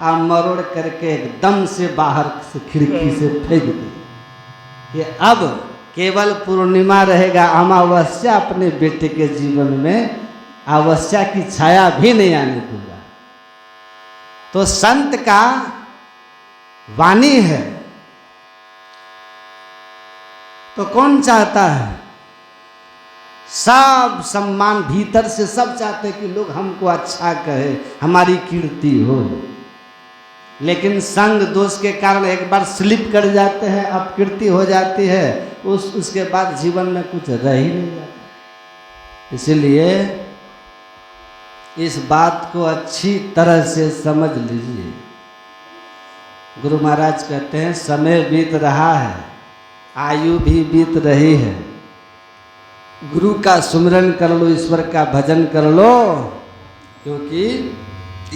और मरोड़ करके एकदम से बाहर से खिड़की से फेंक दिया कि अब केवल पूर्णिमा रहेगा, अमावस्या अपने बेटे के जीवन में अमावस्या की छाया भी नहीं आने दूंगा। तो संत का वाणी है तो कौन चाहता है? सब सम्मान भीतर से सब चाहते कि लोग हमको अच्छा कहे, हमारी कीर्ति हो। लेकिन संग दोष के कारण एक बार स्लिप कर जाते हैं, अपकीर्ति हो जाती है, उसके बाद जीवन में कुछ रह ही नहीं जाता। इसलिए इस बात को अच्छी तरह से समझ लीजिए। गुरु महाराज कहते हैं समय बीत रहा है, आयु भी बीत रही है, गुरु का सुमिरन कर लो, ईश्वर का भजन कर लो, क्योंकि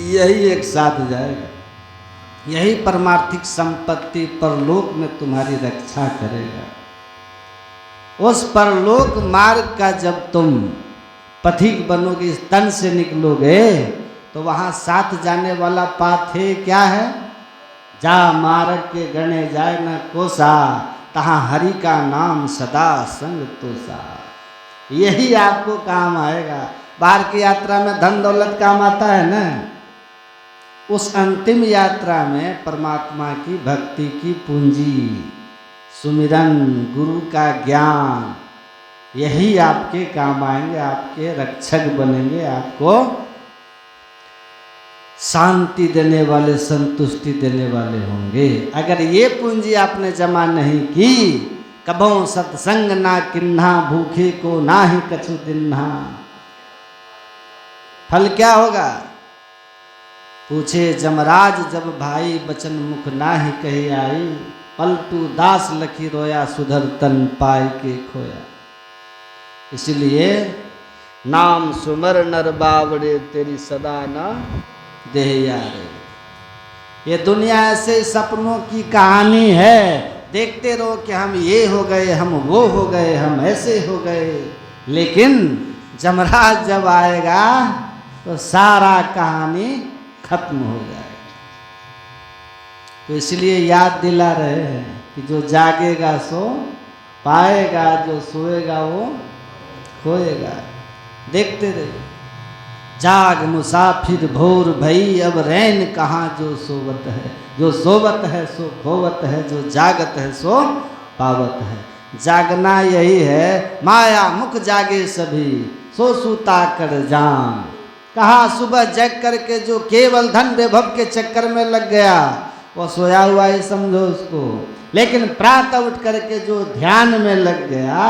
यही एक साथ जाएगा, यही परमार्थिक संपत्ति परलोक में तुम्हारी रक्षा करेगा। उस परलोक मार्ग का जब तुम पथिक बनोगे, इस तन से निकलोगे, तो वहाँ साथ जाने वाला पाथे क्या है? जा मार्ग के गणे जाए न कोसा, तहाँ हरि का नाम सदा संग तोसा। यही आपको काम आएगा। बाहर की यात्रा में धन दौलत काम आता है ना, उस अंतिम यात्रा में परमात्मा की भक्ति की पूंजी, सुमिरन, गुरु का ज्ञान, यही आपके काम आएंगे, आपके रक्षक बनेंगे, आपको शांति देने वाले, संतुष्टि देने वाले होंगे। अगर ये पूंजी आपने जमा नहीं की, कबों सत्संग ना किन्हा, भूखे को ना ही कछु दिन्हा। फल क्या होगा? पूछे जमराज जब भाई, बचन मुख ना ही कही आई, पलटू दास लखी रोया, सुधर तन पाए के खोया। इसलिए नाम सुमर नर बावड़े, तेरी सदा ना देह यारे। ये दुनिया ऐसे सपनों की कहानी है, देखते रहो कि हम ये हो गए, हम वो हो गए, हम ऐसे हो गए, लेकिन जमराज जब आएगा तो सारा कहानी खत्म हो जाएगा। तो इसलिए याद दिला रहे हैं कि जो जागेगा सो पाएगा, जो सोएगा वो खोएगा। देखते रहिए। जाग मुसाफिर भोर भई, अब रैन कहाँ जो सोवत है। जो सोवत है सो खोवत है, जो जागत है सो पावत है। जागना यही है, माया मुख जागे सभी, सो सूता कर जान। कहा सुबह जग करके जो केवल धन वैभव के चक्कर में लग गया, वो सोया हुआ ही समझो उसको। लेकिन प्रातः उठ करके जो ध्यान में लग गया,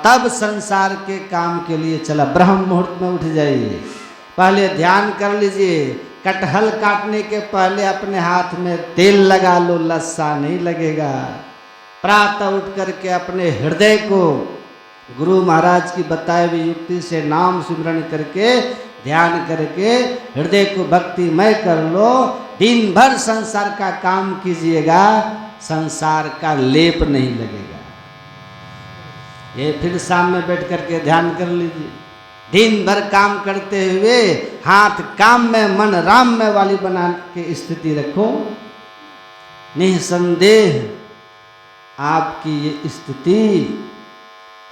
तब संसार के काम के लिए चला। ब्रह्म मुहूर्त में उठ जाइए, पहले ध्यान कर लीजिए। कटहल काटने के पहले अपने हाथ में तेल लगा लो, लस्सा नहीं लगेगा। प्रातः उठ करके अपने हृदय को गुरु महाराज की बताई हुई युक्ति से नाम सिमरण करके, ध्यान करके हृदय को भक्तिमय कर लो। दिन भर संसार का काम कीजिएगा, संसार का लेप नहीं लगेगा। ये फिर शाम में बैठ करके ध्यान कर लीजिए। दिन भर काम करते हुए हाथ काम में मन राम में वाली बना के स्थिति रखो। निसंदेह आपकी ये स्थिति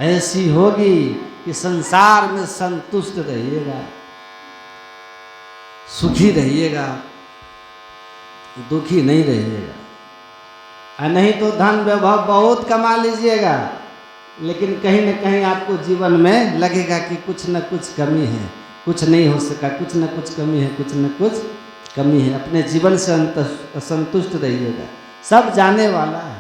ऐसी होगी कि संसार में संतुष्ट रहिएगा, सुखी रहिएगा, दुखी नहीं रहिएगा। नहीं तो धन वैभव बहुत कमा लीजिएगा, लेकिन कहीं न कहीं आपको जीवन में लगेगा कि कुछ न कुछ कमी है, कुछ नहीं हो सका, कुछ न कुछ कमी है, कुछ न कुछ कमी है। अपने जीवन से असंतुष्ट रहिएगा, सब जाने वाला है।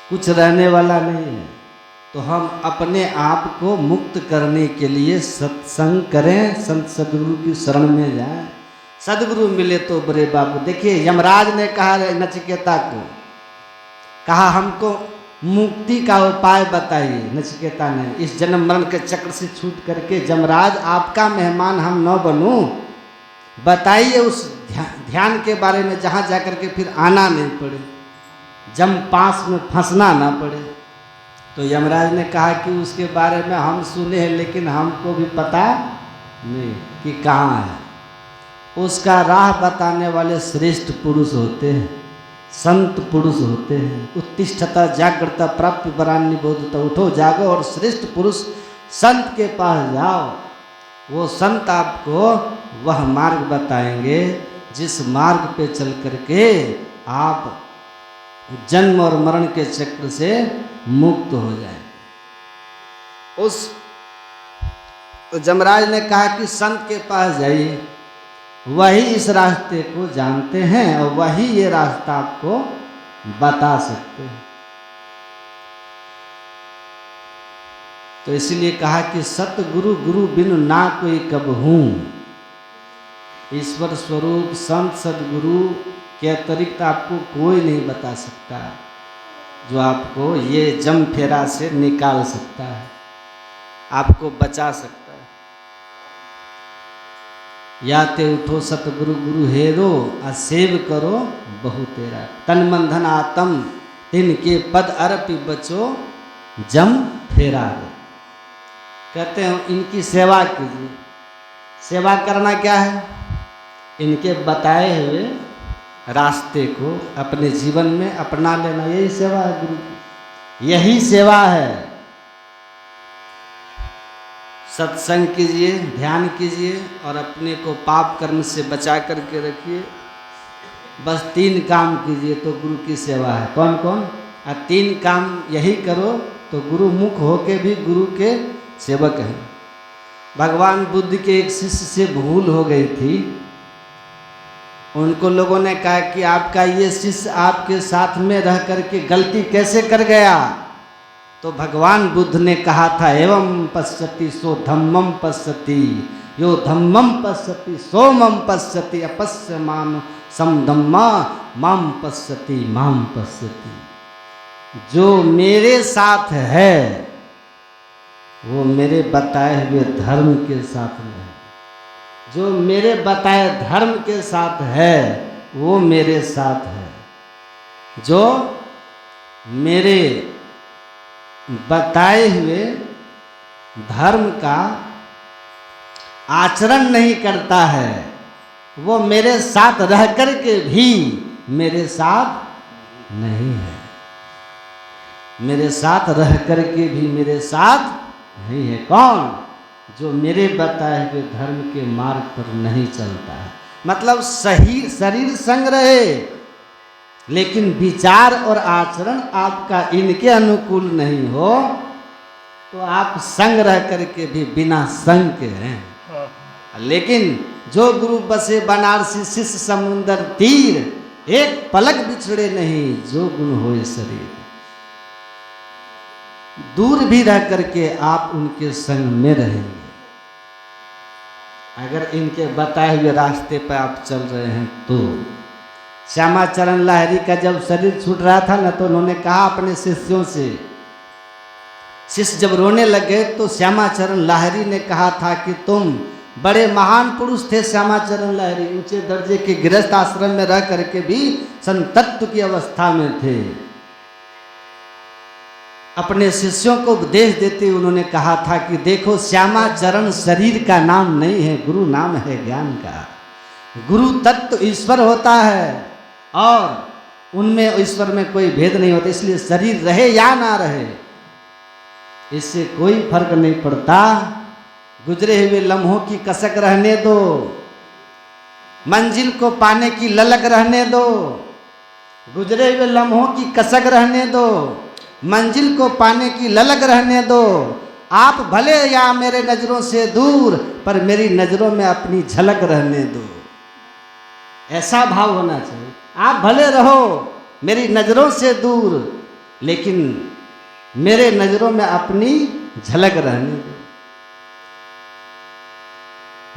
कुछ रहने वाला नहीं है। तो हम अपने आप को मुक्त करने के लिए सत्संग करें, संत सदगुरु की शरण में जाएं। सदगुरु मिले तो बड़े बाबू। देखिए यमराज ने कहा नचिकेता को, कहा हमको मुक्ति का उपाय बताइए। नचिकेता ने इस जन्म मरण के चक्र से छूट करके, यमराज आपका मेहमान हम न बनूं, बताइए उस ध्यान के बारे में जहाँ जाकर के फिर आना नहीं पड़े, जम पास में फंसना ना पड़े। तो यमराज ने कहा कि उसके बारे में हम सुने हैं, लेकिन हमको भी पता नहीं कि कहाँ है। उसका राह बताने वाले श्रेष्ठ पुरुष होते हैं, संत पुरुष होते हैं। उत्तिष्ठता जागृता प्राप्ति वरान्य बोधता, उठो जागो और श्रेष्ठ पुरुष संत के पास जाओ। वो संत आपको वह मार्ग बताएंगे जिस मार्ग पे चल करके आप जन्म और मरण के चक्र से मुक्त हो जाए। उस यमराज ने कहा कि संत के पास जाइए, वही इस रास्ते को जानते हैं और वही ये रास्ता आपको बता सकते हैं। तो इसीलिए कहा कि सतगुरु गुरु बिनु ना कोई कबहूं। ईश्वर स्वरूप संत सदगुरु के अतिरिक्त आपको कोई नहीं बता सकता, जो आपको ये जम फेरा से निकाल सकता है, आपको बचा सकता है। याते उठो सतगुरु गुरु हेरो, असेव करो बहु तेरा। तन मन धन आत्म तिनके पद अरपि बचो, जम फेरा दो। कहते हैं इनकी सेवा कीजिए। सेवा करना क्या है? इनके बताए हुए रास्ते को अपने जीवन में अपना लेना, यही सेवा है गुरु की, यही सेवा है। सत्संग कीजिए, ध्यान कीजिए और अपने को पाप कर्म से बचा करके रखिए। बस 3 काम कीजिए तो गुरु की सेवा है। कौन कौन? 3 काम यही करो तो गुरु मुख होके भी गुरु के सेवक हैं। भगवान बुद्ध के एक शिष्य से भूल हो गई थी। उनको लोगों ने कहा कि आपका ये शिष्य आपके साथ में रह करके गलती कैसे कर गया? तो भगवान बुद्ध ने कहा था, एवं पश्यति सो धम्मम पश्यति, यो धम्मम पश्यति सो मम पश्यति, अपश्य माम सम धम्मा माम पश्यति माम पश्यति। जो मेरे साथ है वो मेरे बताए हुए धर्म के साथ में है, जो मेरे बताए धर्म के साथ है वो मेरे साथ है, जो मेरे बताए हुए धर्म का आचरण नहीं करता है वो मेरे साथ रह कर के भी मेरे साथ नहीं है। मेरे साथ रह करके भी मेरे साथ नहीं है। कौन? जो मेरे बताए हुए धर्म के मार्ग पर नहीं चलता है। मतलब सही शरीर संग रहे लेकिन विचार और आचरण आपका इनके अनुकूल नहीं हो तो आप संग रह करके भी बिना संग के हैं। लेकिन जो गुरु बसे बनारसी शिष्य समुंदर तीर, एक पलक बिछड़े नहीं जो गुण होए शरीर। दूर भी रह करके आप उनके संग में रहेंगे अगर इनके बताए हुए रास्ते पर आप चल रहे हैं तो। श्यामाचरण लाहिड़ी का जब शरीर छूट रहा था ना तो उन्होंने कहा अपने शिष्यों से, शिष्य जब रोने लगे तो श्यामाचरण लाहिड़ी ने कहा था कि तुम बड़े महान पुरुष थे। श्यामाचरण लाहिड़ी ऊंचे दर्जे के गृहस्थ आश्रम में रह करके भी संतत्व की अवस्था में थे। अपने शिष्यों को उपदेश देते उन्होंने कहा था कि देखो, श्यामाचरण शरीर का नाम नहीं है, गुरु नाम है ज्ञान का। गुरु तत्व ईश्वर होता है और उनमें ईश्वर में कोई भेद नहीं होता, इसलिए शरीर रहे या ना रहे इससे कोई फर्क नहीं पड़ता। गुजरे हुए लम्हों की कसक रहने दो, मंजिल को पाने की ललक रहने दो। गुजरे हुए लम्हों की कसक रहने दो, मंजिल को पाने की ललक रहने दो। आप भले या मेरे नजरों से दूर पर मेरी नजरों में अपनी झलक रहने दो। ऐसा भाव होना चाहिए। आप भले रहो मेरी नजरों से दूर लेकिन मेरे नजरों में अपनी झलक रहने दो।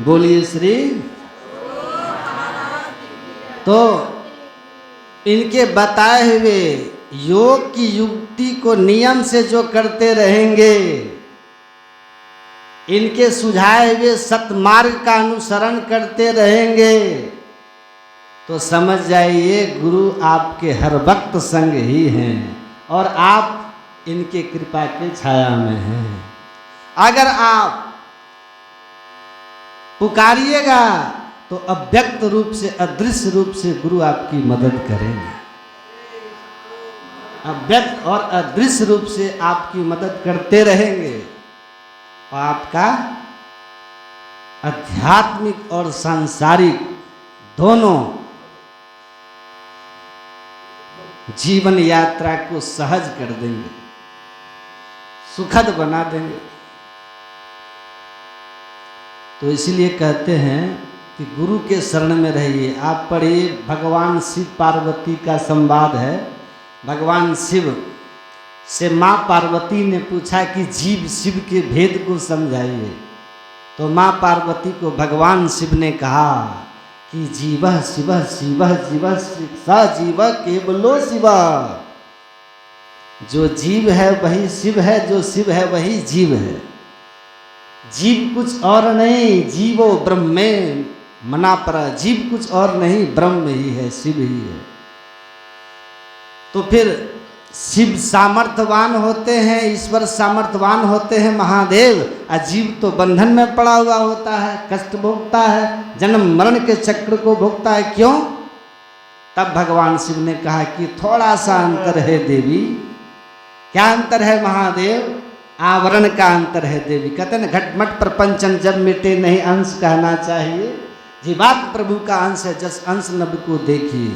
बोलिए श्री। तो इनके बताए हुए योग की युक्ति को नियम से जो करते रहेंगे, इनके सुझाए हुए सतमार्ग का अनुसरण करते रहेंगे तो समझ जाइए गुरु आपके हर वक्त संग ही हैं और आप इनके कृपा के छाया में हैं। अगर आप पुकारिएगा तो अव्यक्त रूप से, अदृश्य रूप से गुरु आपकी मदद करेंगे। अव्यक्त और अदृश्य रूप से आपकी मदद करते रहेंगे और आपका आध्यात्मिक और सांसारिक दोनों जीवन यात्रा को सहज कर देंगे, सुखद बना देंगे। तो इसलिए कहते हैं कि गुरु के शरण में रहिए। आप पढ़िए, भगवान शिव पार्वती का संवाद है। भगवान शिव से माँ पार्वती ने पूछा कि जीव शिव के भेद को समझाइए। तो माँ पार्वती को भगवान शिव ने कहा कि जीवः शिवः शिवः जीवः स जीव केवलो शिव। जो जीव है वही शिव है, जो शिव है वही जीव है। जीव कुछ और नहीं, जीवो ब्रह्मे मना परा। जीव कुछ और नहीं, ब्रह्म ही है, शिव ही है। तो फिर शिव सामर्थ्यवान होते हैं, ईश्वर सामर्थ्यवान होते हैं महादेव, और जीव तो बंधन में पड़ा हुआ होता है, कष्ट भोगता है, जन्म मरण के चक्र को भोगता है। क्यों? तब भगवान शिव ने कहा कि थोड़ा सा अंतर है देवी। क्या अंतर है महादेव? आवरण का अंतर है देवी। कहते हैं घटमट प्रपंचन जब मिटे नहीं अंश कहना चाहिए। जीवात्म प्रभु का अंश है, जस अंश नभ को देखिए।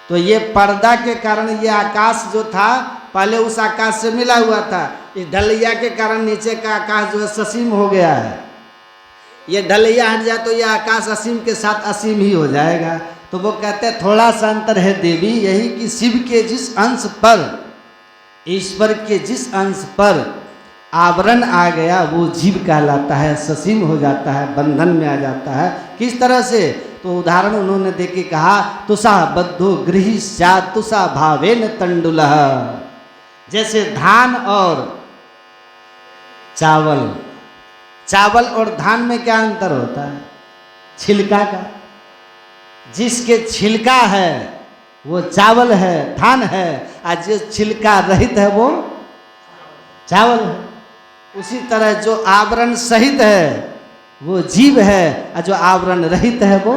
तो ये पर्दा के कारण ये आकाश जो था पहले उस आकाश से मिला हुआ था, इस ढलैया के कारण नीचे का आकाश जो है ससीम हो गया है। ये ढलैया हट जाए तो ये आकाश असीम के साथ असीम ही हो जाएगा। तो वो कहते हैं थोड़ा सा अंतर है देवी, यही कि शिव के जिस अंश पर, ईश्वर के जिस अंश पर आवरण आ गया वो जीव कहलाता है, ससीम हो जाता है, बंधन में आ जाता है। किस तरह से? तो उदाहरण उन्होंने देके कहा, तुषा बद्धो गृही स्यात् तुषा भावेन तंडुलः। जैसे धान और चावल, चावल और धान में क्या अंतर होता है? छिलका का। जिसके छिलका है वो चावल है, धान है, और जो छिलका रहित है वो चावल है। उसी तरह जो आवरण सहित है वो जीव है, और जो आवरण रहित है वो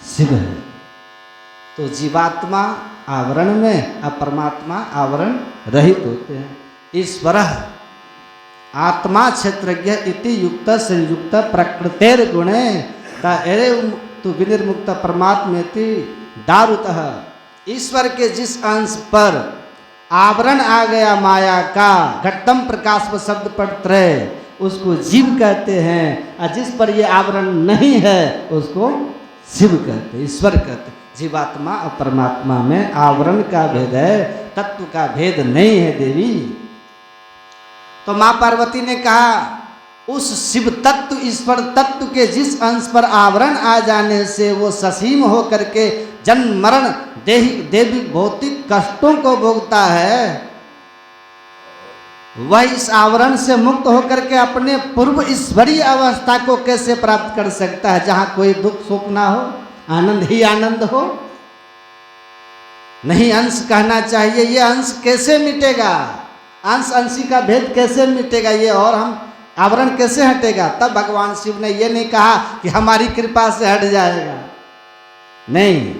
शिव है। तो जीवात्मा आवरण में और परमात्मा आवरण रहित होते हैं। ईश्वरः आत्मा क्षेत्रज्ञ इति युक्त संयुक्त प्रकृतेर गुणे तरे तु विनिर्मुक्त परमात्मेति दारुतः। ईश्वर के जिस अंश पर आवरण आ गया माया का, घटतम प्रकाश व शब्द पड़ते उसको जीव कहते हैं, और जिस पर ये आवरण नहीं है उसको शिव कहते, ईश्वर कहते। जीवात्मा और परमात्मा में आवरण का भेद है, तत्व का भेद नहीं है देवी। तो माँ पार्वती ने कहा उस शिव तत्व ईश्वर तत्व के जिस अंश पर आवरण आ जाने से वो ससीम हो करके जन्म मरण देवी भौतिक कष्टों को भोगता है, वह इस आवरण से मुक्त होकर के अपने पूर्व ईश्वरीय अवस्था को कैसे प्राप्त कर सकता है, जहां कोई दुख सुख ना हो, आनंद ही आनंद हो। नहीं अंश कहना चाहिए, ये अंश कैसे मिटेगा, अंश अंशी का भेद कैसे मिटेगा ये, और हम आवरण कैसे हटेगा। तब भगवान शिव ने ये नहीं कहा कि हमारी कृपा से हट जाएगा, नहीं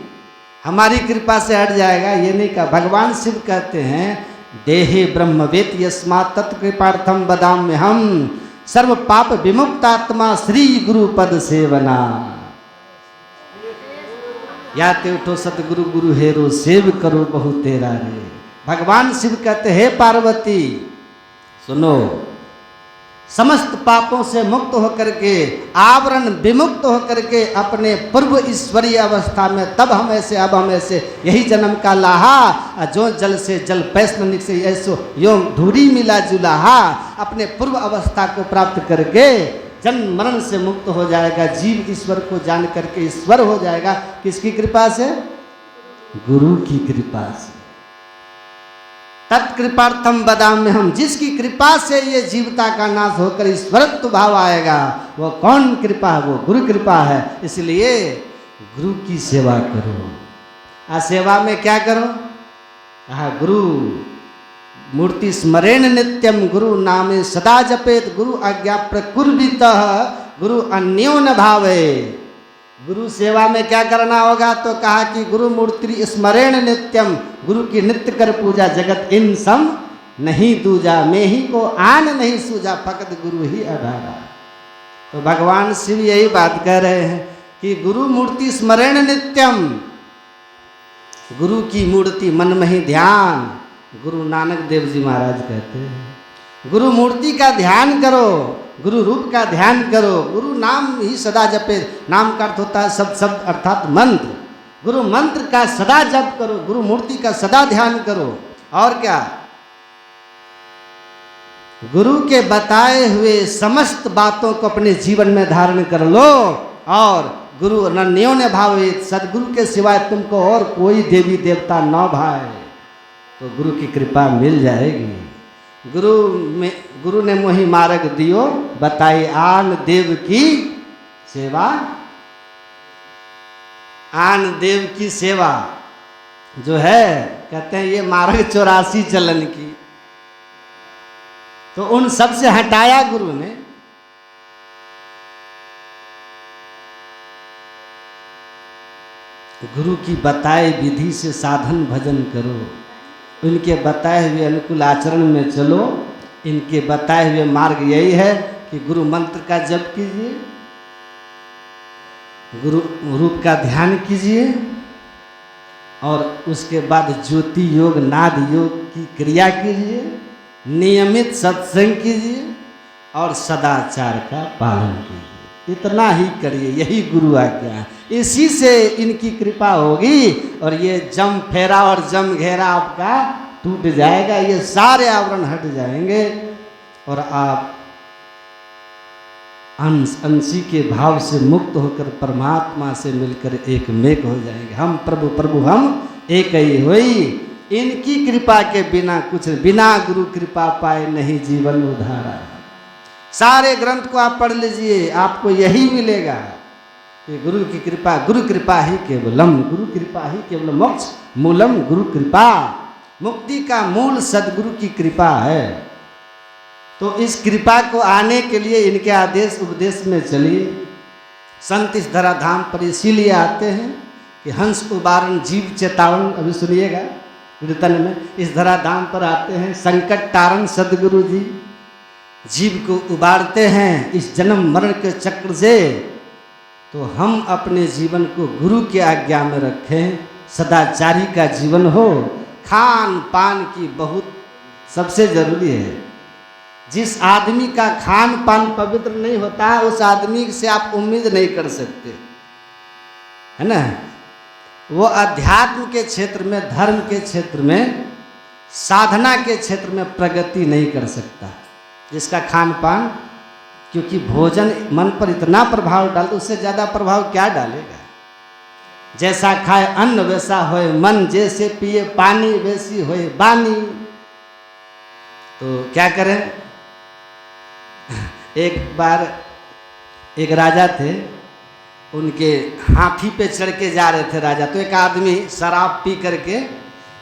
हमारी कृपा से हट जाएगा ये नहीं कहा। भगवान शिव कहते हैं देहे ब्रह्मवेत यस्मात् तत्कृपार्थम बदाम्य हम सर्व पाप विमुक्त आत्मा श्री गुरु पद सेवना। या ते उठो सतगुरु गुरु हेरो सेव करो बहु तेरा रे। भगवान शिव कहते हे पार्वती सुनो, समस्त पापों से मुक्त होकर के आवरण विमुक्त होकर के अपने पूर्व ईश्वरीय अवस्था में तब हम ऐसे अब हम ऐसे यही जन्म का लाहा, जो जल से जल पैसनिक से ऐसो यो धूरी मिला जुलाहा, अपने पूर्व अवस्था को प्राप्त करके जन्म मरण से मुक्त हो जाएगा। जीव ईश्वर को जान करके ईश्वर हो जाएगा। किसकी कृपा से? गुरु की कृपा से। तत्कृपार्थम बदाम्य हम, जिसकी कृपा से ये जीवता का नाश होकर ईश्वरत्व भाव आएगा, वो कौन कृपा है? वो गुरु कृपा है। इसलिए गुरु की सेवा करो। आ सेवा में क्या करो? कहा गुरु मूर्ति स्मरेण नित्यम गुरु नामे सदा जपेत गुरु आज्ञा प्रकुर्वितः गुरु अन्योन भावे। गुरु सेवा में क्या करना होगा? तो कहा कि गुरु मूर्ति स्मरेण नित्यम, गुरु की नित्य कर पूजा, जगत इन सम नहीं दूजा, मैं ही को आन नहीं सूझा, फकत गुरु ही आधारा। तो भगवान शिव यही बात कह रहे हैं कि गुरु मूर्ति स्मरेण नित्यम, गुरु की मूर्ति मन में ही ध्यान। गुरु नानक देव जी महाराज कहते हैं गुरु मूर्ति का ध्यान करो, गुरु रूप का ध्यान करो, गुरु नाम ही सदा जपे। नाम का अर्थ होता है शब्द अर्थात मंत्र। गुरु मंत्र का सदा जप करो, गुरु मूर्ति का सदा ध्यान करो। और क्या? गुरु के बताए हुए समस्त बातों को अपने जीवन में धारण कर लो। और गुरु अन्यों ने भावे, सदगुरु के सिवाय तुमको और कोई देवी देवता न भाए, तो गुरु की कृपा मिल जाएगी। गुरु ने मोहि मार्ग दियो, बताई आन देव की सेवा। आन देव की सेवा जो है, कहते हैं ये मार्ग 84 चलन की, तो उन सब से हटाया गुरु ने। गुरु की बताए विधि से साधन भजन करो, उनके बताए हुए अनुकूल आचरण में चलो। इनके बताए हुए मार्ग यही है कि गुरु मंत्र का जप कीजिए, गुरु रूप का ध्यान कीजिए, और उसके बाद ज्योति योग नाद योग की क्रिया कीजिए, नियमित सत्संग कीजिए और सदाचार का पालन कीजिए। इतना ही करिए, यही गुरु आज्ञा है। इसी से इनकी कृपा होगी और ये जम फेरा और जम घेरा आपका टूट जाएगा, ये सारे आवरण हट जाएंगे और आप अंशी के भाव से मुक्त होकर परमात्मा से मिलकर एक मेक हो जाएंगे। हम प्रभु प्रभु हम एक ही होई। इनकी कृपा के बिना कुछ, बिना गुरु कृपा पाए नहीं जीवन उधारा। सारे ग्रंथ को आप पढ़ लीजिए, आपको यही मिलेगा कि गुरु की कृपा, गुरु कृपा ही केवलम, गुरु कृपा ही केवलम मोक्ष मूलम गुरु कृपा। मुक्ति का मूल सदगुरु की कृपा है। तो इस कृपा को आने के लिए इनके आदेश उपदेश में चलिए। संत इस धराधाम पर इसीलिए आते हैं कि हंस उबारण जीव चेतावन, अभी सुनिएगा, कीर्तन में इस धराधाम पर आते हैं, संकट तारण सदगुरु जी जीव को उबारते हैं इस जन्म मरण के चक्र से। तो हम अपने जीवन को गुरु की आज्ञा में रखें, सदाचारी का जीवन हो, खान पान की बहुत सबसे जरूरी है। जिस आदमी का खान पान पवित्र नहीं होता है उस आदमी से आप उम्मीद नहीं कर सकते, है ना। वो अध्यात्म के क्षेत्र में, धर्म के क्षेत्र में, साधना के क्षेत्र में प्रगति नहीं कर सकता जिसका खान पान, क्योंकि भोजन मन पर इतना प्रभाव डाल, उससे ज़्यादा प्रभाव क्या डालेगा। जैसा खाए अन्न वैसा होए मन, जैसे पिए पानी वैसी होए बानी। तो क्या करें। एक बार एक राजा थे, उनके हाथी पे चढ़ के जा रहे थे राजा। तो एक आदमी शराब पी करके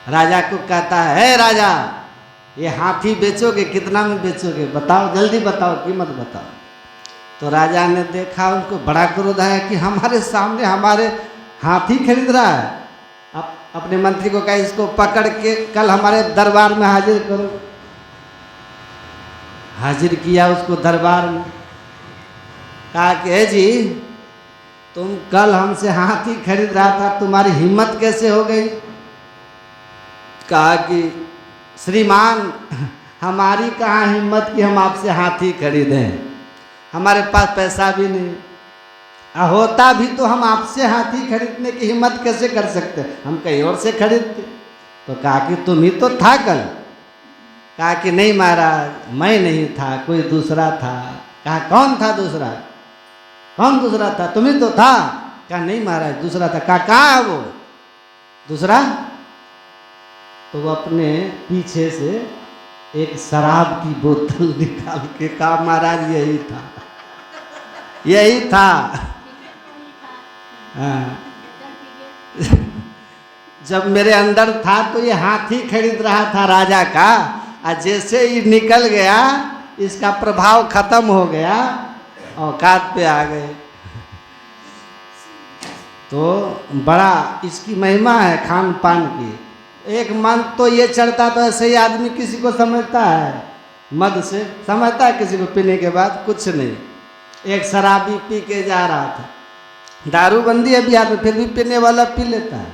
राजा को कहता है, राजा ये हाथी बेचोगे, कितना में बेचोगे, बताओ जल्दी बताओ, कीमत बताओ। तो राजा ने देखा, उनको बड़ा क्रोध आया कि हमारे सामने हमारे हाथी खरीद रहा है। अब अपने मंत्री को कहा इसको पकड़ के कल हमारे दरबार में हाजिर करो। हाजिर किया उसको दरबार में, कहा कि जी तुम कल हमसे हाथी खरीद रहा था, तुम्हारी हिम्मत कैसे हो गई। कहा कि श्रीमान हमारी कहाँ हिम्मत कि हम आपसे हाथी खरीदें, हमारे पास पैसा भी नहीं, होता भी तो हम आपसे हाथी खरीदने की हिम्मत कैसे कर सकते, हम कहीं और से खरीदते। तो कहा कि तुम ही तो था कल। कहा कि नहीं महाराज मैं नहीं था, कोई दूसरा था। कहा कौन था दूसरा, कौन दूसरा था, तुम ही तो था। कहा नहीं महाराज दूसरा था। कहा कहाँ है वो दूसरा। तो वो अपने पीछे से एक शराब की बोतल निकाल के कहा महाराज यही था, यही था। हाँ। जब मेरे अंदर था तो ये हाथी खरीद रहा था राजा का, और जैसे ही निकल गया इसका प्रभाव खत्म हो गया, औकात पे आ गए। तो बड़ा इसकी महिमा है खान पान की। एक मन तो ये चढ़ता तो ऐसे ही आदमी किसी को समझता है, मद से समझता है किसी को, पीने के बाद कुछ नहीं। एक शराबी पी के जा रहा था, दारूबंदी है बिहार में, फिर भी पीने वाला पी लेता है।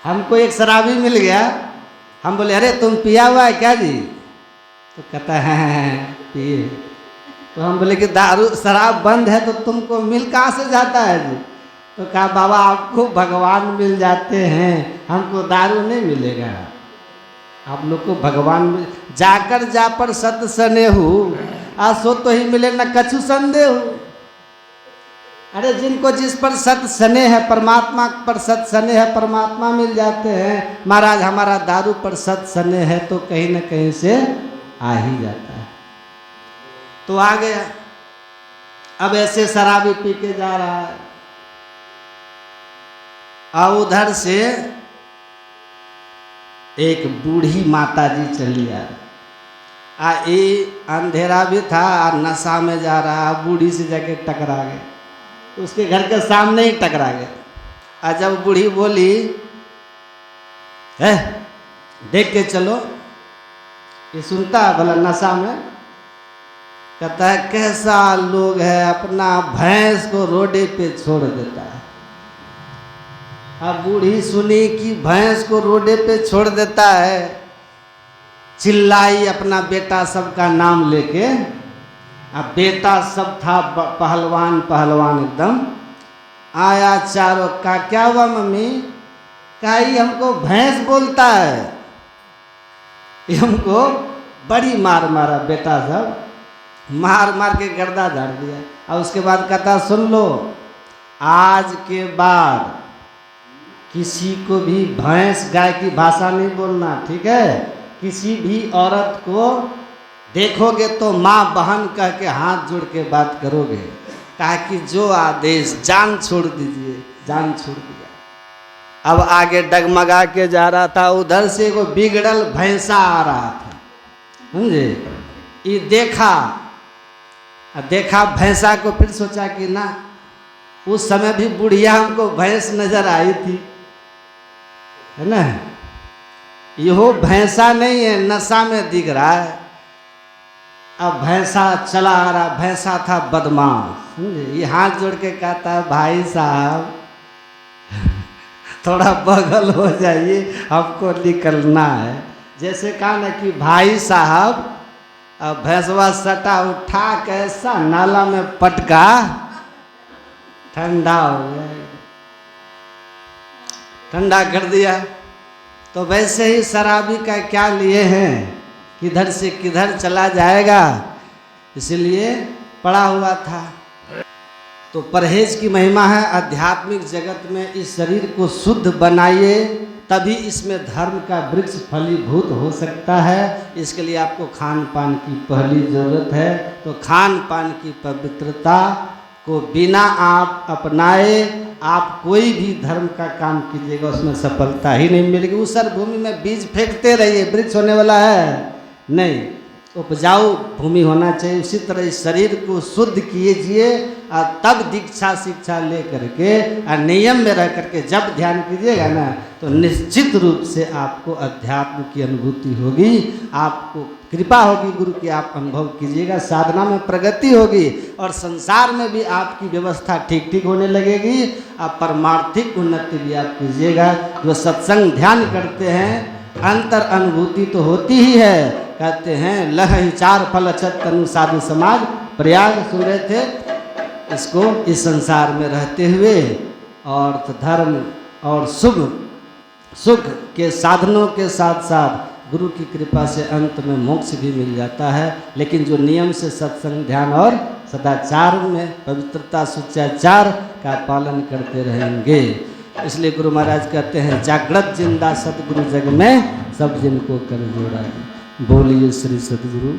हमको एक शराबी मिल गया, हम बोले अरे तुम पिया हुआ है क्या जी। तो कहता है पिए। तो हम बोले कि दारू शराब बंद है तो तुमको मिल कहाँ से जाता है जी। तो कहा बाबा आपको भगवान मिल जाते हैं, हमको दारू नहीं मिलेगा। आप लोग को भगवान मिल, जाकर जा पर सत सने हूँ, आ सो तो ही मिले न कछु संदेह। अरे जिनको जिस पर सत सने है, परमात्मा पर सत सने है, परमात्मा मिल जाते हैं। महाराज हमारा दारू पर सत सने है तो कहीं न कहीं से आ ही जाता है। तो आ गया। अब ऐसे शराबी पी के जा रहा है, और उधर से एक बूढ़ी माता जी चली आ ये अंधेरा भी था और नशा में जा रहा, बूढ़ी से जाके टकरा गए, उसके घर के सामने ही टकरा गए। और जब बूढ़ी बोली है देख के चलो, ये सुनता है भला नशा में, कहता है कैसा लोग है अपना भैंस को रोडे पे छोड़ देता है। अब बूढ़ी सुनी कि भैंस को रोडे पे छोड़ देता है, चिल्लाई अपना बेटा सबका नाम लेके। अब बेटा सब था पहलवान पहलवान एकदम, आया चारों। का क्या हुआ मम्मी। कहा ये हमको भैंस बोलता है, ये हमको बड़ी मार मारा, बेटा सब मार मार के गर्दा झाड़ दिया। और उसके बाद कहता सुन लो, आज के बाद किसी को भी भैंस गाय की भाषा नहीं बोलना, ठीक है। किसी भी औरत को देखोगे तो माँ बहन कह के हाथ जोड़ के बात करोगे। कहा कि जो आदेश, जान छोड़ दीजिए, जान छोड़ दिया। अब आगे डगमगा के जा रहा था, उधर से वो बिगड़ल भैंसा आ रहा था, समझे। ये देखा भैंसा को, फिर सोचा कि ना उस समय भी बुढ़िया हमको भैंस नजर आई थी, है ना। यो भैंसा नहीं है, नशा में दिख रहा है। अब भैंसा चला आ रहा, भैंसा था बदमाश, समझे। ये हाथ जोड़ के कहता है भाई साहब थोड़ा बगल हो जाइए, हमको निकलना है। जैसे कहा ना कि भाई साहब, अब भैंसवा सटा, उठा कैसा नाला में पटका, ठंडा हो गया, ठंडा कर दिया। तो वैसे ही शराबी का क्या लिए हैं, किधर से किधर चला जाएगा, इसीलिए पड़ा हुआ था। तो परहेज की महिमा है आध्यात्मिक जगत में। इस शरीर को शुद्ध बनाइए, तभी इसमें धर्म का वृक्ष फलीभूत हो सकता है। इसके लिए आपको खान पान की पहली जरूरत है। तो खान पान की पवित्रता को बिना आप अपनाए आप कोई भी धर्म का काम कीजिएगा, उसमें सफलता ही नहीं मिलेगी। ऊसर भूमि में बीज फेंकते रहिए, वृक्ष होने वाला है नहीं, उपजाऊ भूमि होना चाहिए। उसी तरह इस शरीर को शुद्ध कीजिए और तब दीक्षा शिक्षा ले करके और नियम में रह करके जब ध्यान कीजिएगा ना, तो निश्चित रूप से आपको अध्यात्म की अनुभूति होगी, आपको कृपा होगी गुरु की, आप अनुभव कीजिएगा, साधना में प्रगति होगी और संसार में भी आपकी व्यवस्था ठीक ठीक होने लगेगी। आप परमार्थिक उन्नति भी आप कीजिएगा। जो सत्संग ध्यान करते हैं अंतर अनुभूति तो होती ही है। कहते हैं लह ही चार फल अछत तनु साधु समाज, प्रयाग सुन रहे थे इसको, इस संसार में रहते हुए और धर्म और शुभ सुख के साधनों के साथ साथ गुरु की कृपा से अंत में मोक्ष भी मिल जाता है। लेकिन जो नियम से सत्संग ध्यान और सदाचार में पवित्रता शिष्टाचार का पालन करते रहेंगे। इसलिए गुरु महाराज कहते हैं जागृत जिंदा सतगुरु जग में सब जिनको कर जोड़ा। बोलिए श्री सतगुरु।